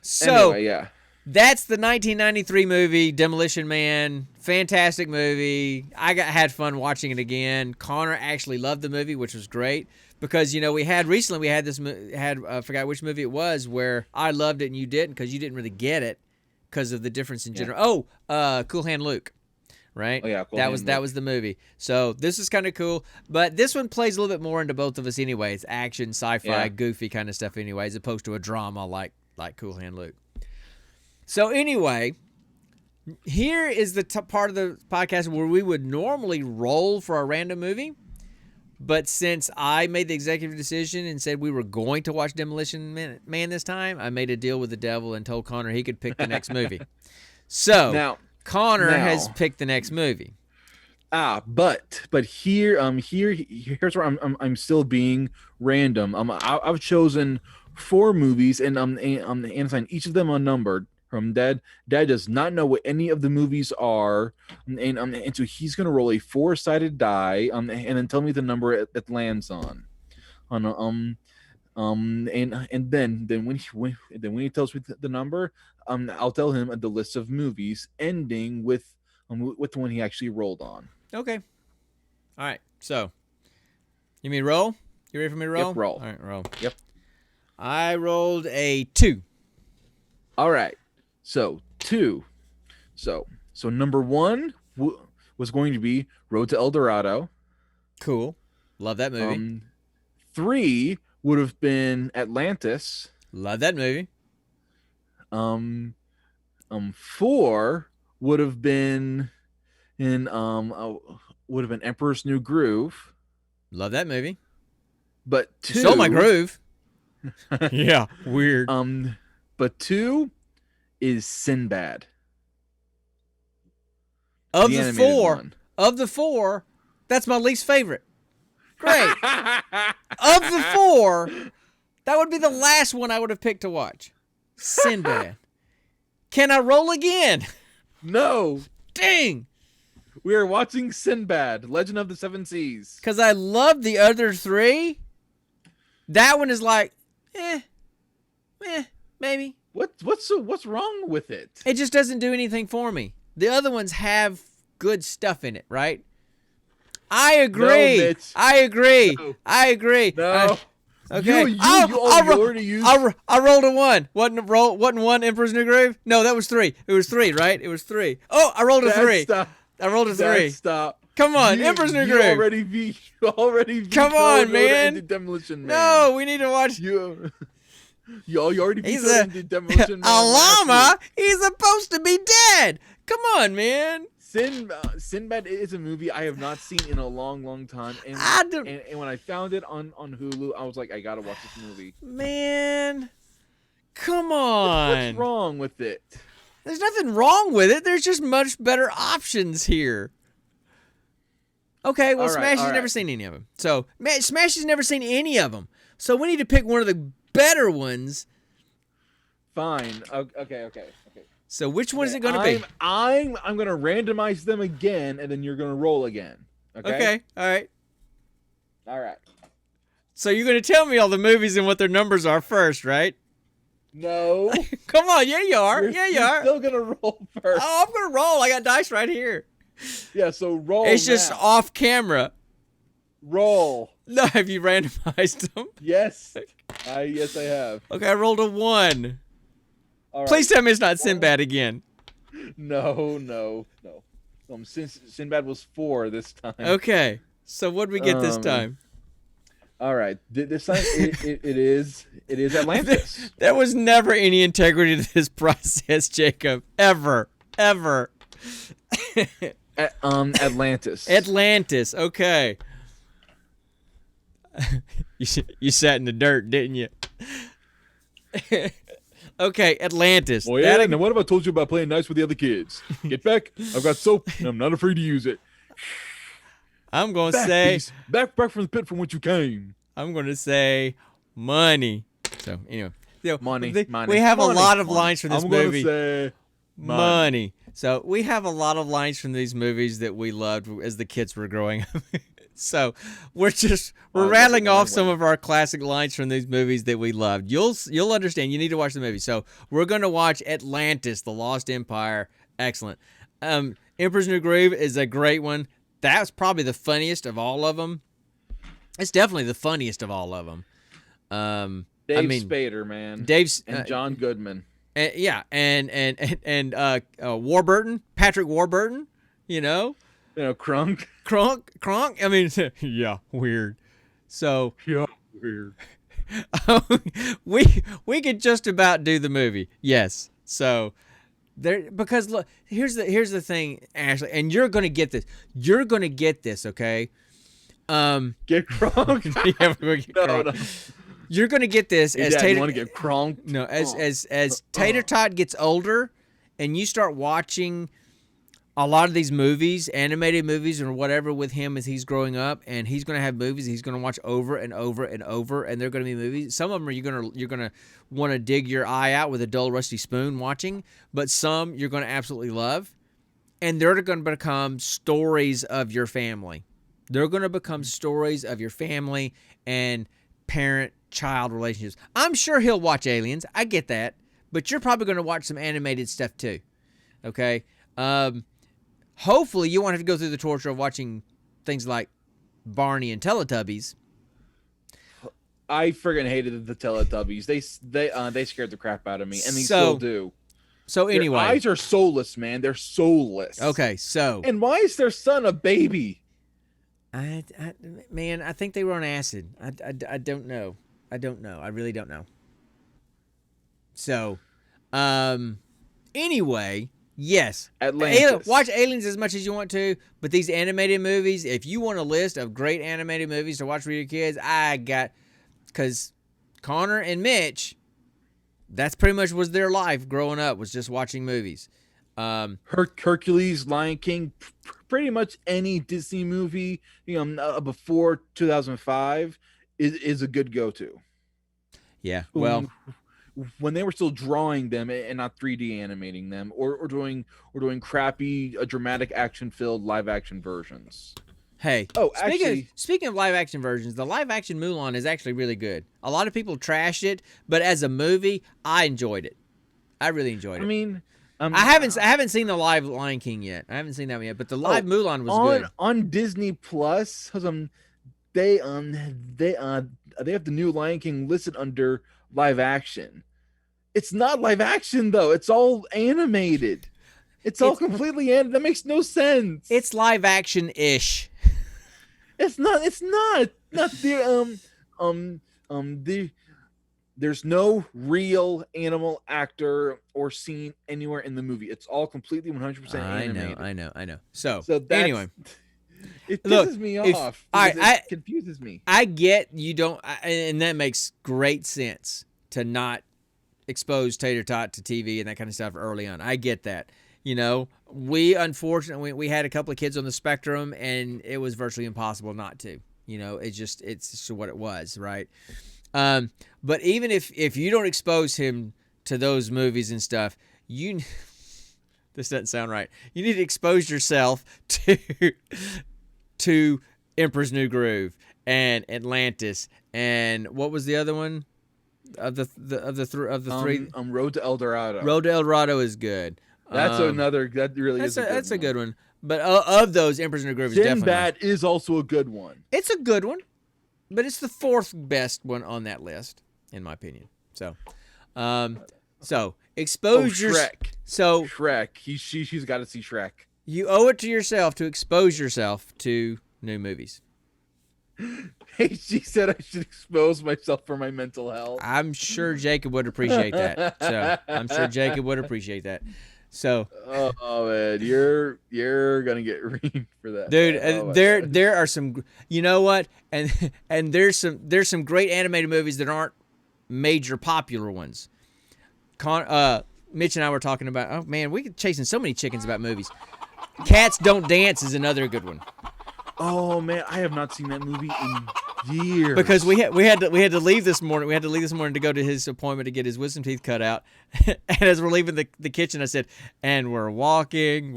so Yeah. that's the 1993 movie Demolition Man. Fantastic movie. Had fun watching it again. Connor actually loved the movie, which was great because we had this I forgot which movie it was where I loved it and you didn't because you didn't really get it because of the difference in general. Cool Hand Luke. Right? Oh yeah, Cool that Hand was Luke. that was the movie. So this is kind of cool, but this one plays a little bit more into both of us anyway. It's action, sci-fi, goofy kind of stuff anyway, as opposed to a drama like Cool Hand Luke. So anyway, here is the part of the podcast where we would normally roll for a random movie, but since I made the executive decision and said we were going to watch Demolition Man this time, I made a deal with the devil and told Connor he could pick the next movie. So Connor has picked the next movie. But here's where I'm still being random. I've chosen 4 movies and assigned each of them unnumbered. From Dad does not know what any of the movies are, and so he's gonna roll a 4-sided die, and then tell me the number it lands on, and then when he tells me the number, I'll tell him the list of movies, ending with the one he actually rolled on. Okay. All right. So, you mean roll? You ready for me to roll? Yep, roll. All right, roll. Yep. I rolled a 2. All right. So 2. So number 1 was going to be Road to El Dorado. Cool. Love that movie. 3 would have been Atlantis. Love that movie. 4 would have been Emperor's New Groove. Love that movie. But 2 You stole my groove. Yeah, weird. But 2 is Sinbad. Of the four, that's my least favorite. Great. Of the 4, that would be the last one I would have picked to watch. Sinbad. Can I roll again? No. Dang. We are watching Sinbad, Legend of the Seven Seas. Because I love the other 3. That one is like, maybe. What's wrong with it? It just doesn't do anything for me. The other ones have good stuff in it, right? I agree. No, Mitch. I agree. No. I agree. No. Okay. You already used. I rolled a 1. Wasn't 1 Emperor's New Groove? No, that was 3. It was 3, right? It was 3. Oh, I rolled a 3. Stop. I rolled a 3. Stop. Come on, Emperor's New Groove. You already Come on, man. Demolition Man. No, we need to watch. You already He's vetoed Demolition Man. a llama. He's supposed to be dead. Come on, man. Sinbad is a movie I have not seen in a long time, and when I found it on Hulu, I was like, I gotta watch this movie. Man, come on. What's wrong with it? There's nothing wrong with it. There's just much better options here. Okay, well, Smash has never seen any of them. So, Smash has never seen any of them. So, we need to pick one of the better ones. Fine. Okay. So, which one is it going to be? I'm going to randomize them again, and then you're going to roll again. Okay. All right. All right. So, you're going to tell me all the movies and what their numbers are first, right? No. Come on. Yeah, you are. You're still going to roll first. Oh, I'm going to roll. I got dice right here. Yeah, so roll. It's just off camera. Roll. No, have you randomized them? Yes. Yes, I have. Okay, I rolled a 1. All right. Please tell me it's not Sinbad again. No. Sinbad was 4 this time. Okay, so what did we get this time? All right, this time it is Atlantis. There was never any integrity to this process, Jacob. Ever. Atlantis. Atlantis. Okay. You sat in the dirt, didn't you? Okay, Atlantis. Oh yeah. Now what have I told you about playing nice with the other kids? Get back. I've got soap, and I'm not afraid to use it. I'm gonna say back from the pit from which you came. I'm gonna say money. So anyway, money. We have a lot of lines from this movie. I'm gonna say money. So we have a lot of lines from these movies that we loved as the kids were growing up. So we're Oh, rattling that's a long off some way. of our classic lines from these movies that we loved. You'll understand. You need to watch the movie. So we're going to watch Atlantis, The Lost Empire. Excellent. Emperor's New Groove is a great one. That's probably the funniest of all of them. It's definitely the funniest of all of them. Dave Spader, man. Dave's and John Goodman. yeah, and Warburton, Patrick Warburton. You know, Crunk. Kronk. I mean, yeah, weird. So Yeah, weird. we could just about do the movie. Yes. So there, because look, here's the thing, Ashley, and you're gonna get this. You're gonna get this, okay? Get Crunk. Yeah, we're gonna get No, Kronk. no. You're gonna get this Hey, as Dad, you Tater. want to get Crunk? No, as Tater Tot gets older, and you start watching a lot of these movies, animated movies or whatever, with him as he's growing up, and he's gonna have movies he's gonna watch over and over and over, and they're gonna be movies. Some of them are you're gonna want to dig your eye out with a dull, rusty spoon watching, but some you're gonna absolutely love, and they're gonna become stories of your family. They're gonna become stories of your family and parent-child relationships. I'm sure he'll watch Aliens. I get that, but you're probably gonna watch some animated stuff too. Okay. Hopefully you won't have to go through the torture of watching things like Barney and Teletubbies. I friggin' hated the Teletubbies. They scared the crap out of me, and they So, still do. So anyway, Their eyes are soulless, man. They're soulless. okay, so And why is their son a baby? man, I think they were on acid. I don't know. I don't know. I really don't know. So, anyway, yes, Atlantis. watch Aliens as much as you want to, but these animated movies, if you want a list of great animated movies to watch with your kids, because Connor and Mitch, that's pretty much was their life growing up, was just watching movies. Hercules, Lion King, pretty much any Disney movie, before 2005 is a good go-to. Yeah, well, when they were still drawing them and not 3D animating them, or doing crappy, dramatic action-filled live-action versions. hey. Oh, speaking of live action versions, the live action Mulan is actually really good. A lot of people trashed it, but as a movie, I enjoyed it. I really enjoyed it. I mean, I haven't seen the live Lion King yet. I haven't seen that one yet, but the live Mulan was good. On Disney Plus. They have the new Lion King listed under live action. It's not live action though. It's all animated. It's all completely animated. That makes no sense. It's live action ish. It's not. Not there's no real animal actor or scene anywhere in the movie. It's all completely 100% animated. I know. So that's, anyway, it look, pisses me if- off. all right, Because it confuses me. I get you don't, and that makes great sense to not expose Tater Tot to TV and that kind of stuff early on. I get that. We unfortunately we had a couple of kids on the spectrum, and it was virtually impossible not to. It's just what it was, right? But even if you don't expose him to those movies and stuff, this doesn't sound right. You need to expose yourself to Emperor's New Groove and Atlantis and what was the other one of the three? Road to El Dorado. Road to El Dorado is good. That's another. That really is. That's a good one. But of those, Emperor's New Groove is definitely Sinbad is also a good one. It's a good one, but it's the fourth best one on that list, in my opinion. So expose your Shrek. So Shrek. She's got to see Shrek. You owe it to yourself to expose yourself to new movies. Hey, she said I should expose myself for my mental health. I'm sure Jacob would appreciate that. So, oh man, you're gonna get reamed for that, dude. Oh, there are some. You know what? And there's some great animated movies that aren't major popular ones. Mitch and I were talking about. Oh man, we chasing so many chickens about movies. Cats Don't Dance is another good one. Oh man, I have not seen that movie in years. Because we had to leave this morning. We had to leave this morning to go to his appointment to get his wisdom teeth cut out. And as we're leaving the kitchen, I said, "And we're walking,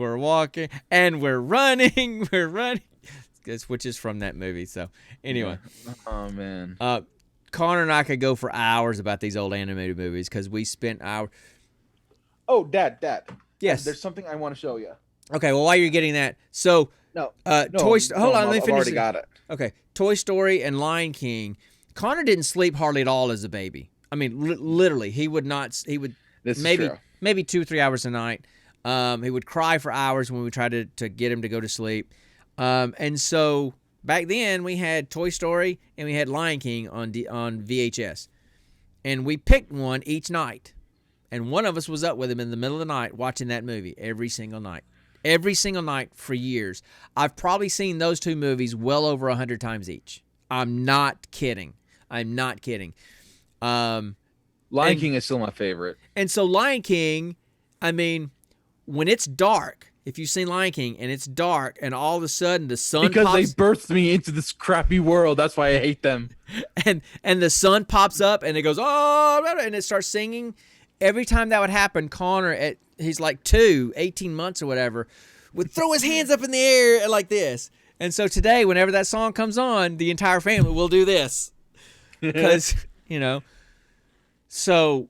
and we're running, we're running." which is from that movie. So anyway, Oh man. Connor and I could go for hours about these old animated movies because we spent hours. Oh, Dad. Yes. There's something I want to show you. Okay. Well, while you're getting that, so No. Hold on, let me I've finish. already got it. Okay, Toy Story and Lion King. Connor didn't sleep hardly at all as a baby. I mean, literally, he would not. He would This is maybe true. 2-3 hours a night. He would cry for hours when we tried to get him to go to sleep. And so back then we had Toy Story and we had Lion King on VHS, and we picked one each night. And one of us was up with him in the middle of the night watching that movie every single night. Every single night for years. I've probably seen those two movies well over 100 times each. I'm not kidding. Lion And- King is still my favorite. And so Lion King, I mean, when it's dark, if you've seen Lion King and it's dark and all of a sudden the sun Because pops, they birthed me into this crappy world. That's why I hate them. and the sun pops up and it goes, oh, and it starts singing. Every time that would happen, Connor, he's like 18 months or whatever, would throw his hands up in the air like this. And so today, whenever that song comes on, the entire family will do this. Because, so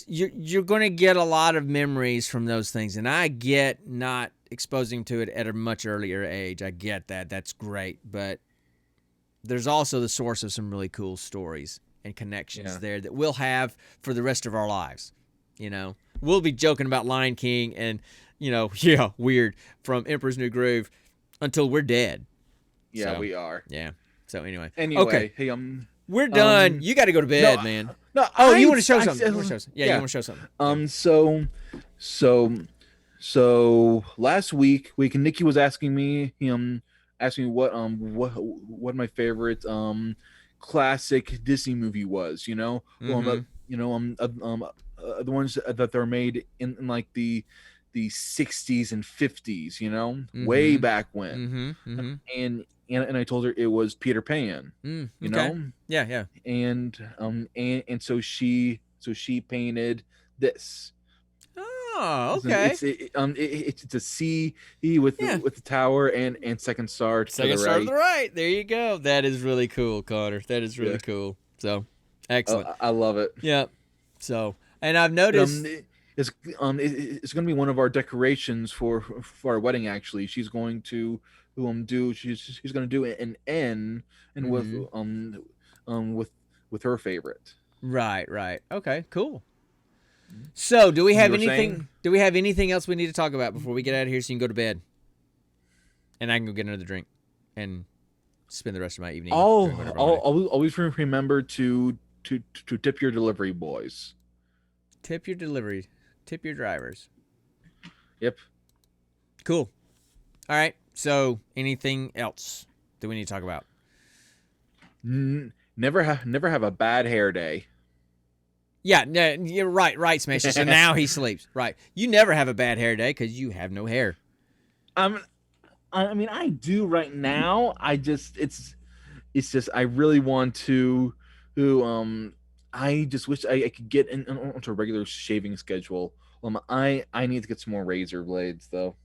you're going to get a lot of memories from those things. And I get not exposing to it at a much earlier age. I get that. That's great. But there's also the source of some really cool stories and connections there that we'll have for the rest of our lives. We'll be joking about Lion King and, weird from Emperor's New Groove until we're dead. Yeah, So, we are. Yeah. So anyway. Anyway, hey, we're done. You got to go to bed, man. No. Oh, you want to show something? You want to show something? So last week, Nikki was asking me, what my favorite classic Disney movie was. The ones that they're made in like the 60s and 50s. Way back when. And I told her it was Peter Pan. You know? Yeah. And so she painted this. Oh, okay. It's a C with the tower and second star to the right. Star to the right. There you go. That is really cool, Connor. That is really cool. So excellent. I love it. Yeah. So, and I've noticed it's going to be one of our decorations for our wedding. Actually, she's going to she's going to do an N and with her favorite. Right. Okay, cool. So, do we have anything? Saying? Do we have anything else we need to talk about before we get out of here, so you can go to bed, and I can go get another drink and spend the rest of my evening. Always remember to tip your delivery boys. Tip your drivers. Yep. Cool. All right. So, anything else that we need to talk about? Never have a bad hair day. Yeah, no, you're right, Smashy. So now he sleeps. Right. You never have a bad hair day because you have no hair. I mean, I do right now. It's just I really want to. I just wish I could get onto a regular shaving schedule. I need to get some more razor blades though.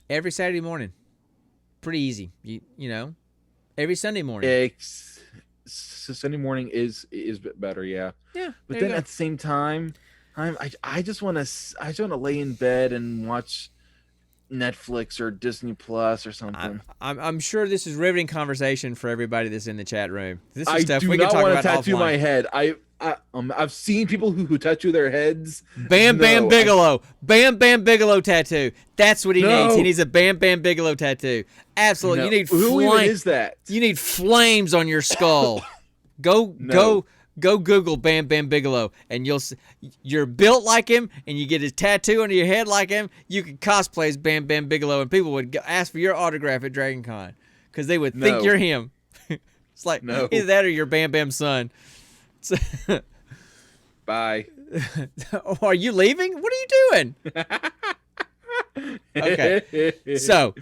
Every Saturday morning, pretty easy. You know, every Sunday morning. Sunday morning is better, yeah. Yeah. But then at the same time, I just want to lay in bed and watch Netflix or Disney Plus or something. I'm sure this is riveting conversation for everybody that's in the chat room. This is I stuff do we can not talk want to about tattoo offline. my head. I've seen people who tattoo their heads. Bam Bam Bigelow. Bam Bam Bigelow tattoo. That's what he needs. He needs a Bam Bam Bigelow tattue. Absolutely. No. You need Who even is that? You need flames on your skull. Go Google Bam Bam Bigelow and you're built like him and you get his tattoo under your head like him. You could cosplay as Bam Bam Bigelow and people would ask for your autograph at Dragon Con because they would think you're him. It's like either that or your Bam Bam son. Bye. Are you leaving? What are you doing? Okay. So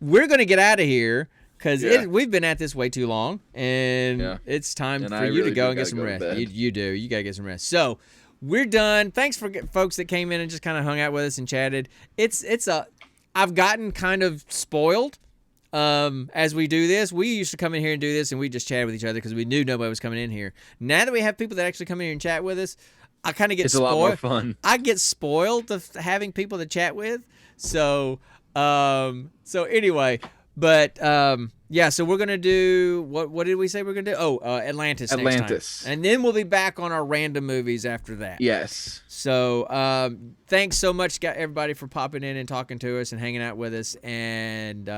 we're going to get out of here because we've been at this way too long and it's time for you to go and get some rest. You do. You got to get some rest. So we're done. Thanks for folks that came in and just kind of hung out with us and chatted. I've gotten kind of spoiled. as we do this, we used to come in here and do this, and we just chat with each other because we knew nobody was coming in here. Now that we have people that actually come in here and chat with us, I kind of get It's a spoiled. lot more fun. I get spoiled of having people to chat with. So anyway, but yeah. So we're gonna do what did we say we're gonna do? Oh, Atlantis. Atlantis. Next time. And then we'll be back on our random movies after that. Yes. So thanks so much, everybody, for popping in and talking to us and hanging out with us. And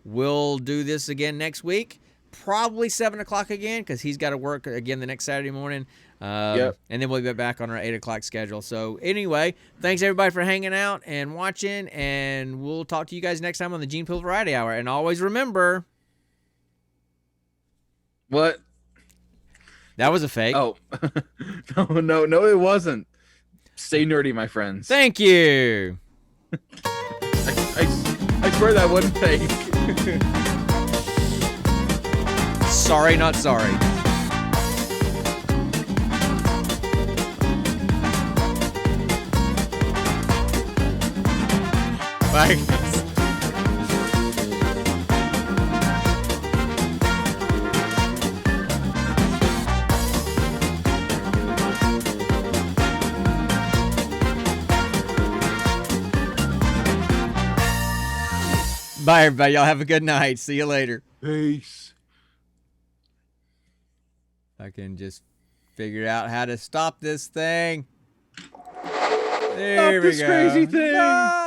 we'll do this again next week, probably 7 o'clock again, because he's got to work again the next Saturday morning. Yep. And then we'll be back on our 8 o'clock schedule. So anyway, thanks everybody for hanging out and watching, and we'll talk to you guys next time on the Gene Pool Variety Hour. And always remember, What? that was a fake. Oh, no, it wasn't. Stay nerdy, my friends. Thank you. I swear that wasn't fake. Sorry, not sorry. Bye. Bye, everybody. Y'all have a good night. See you later. Peace. I can just figure out how to stop this thing. There Stop we this go. crazy thing. No!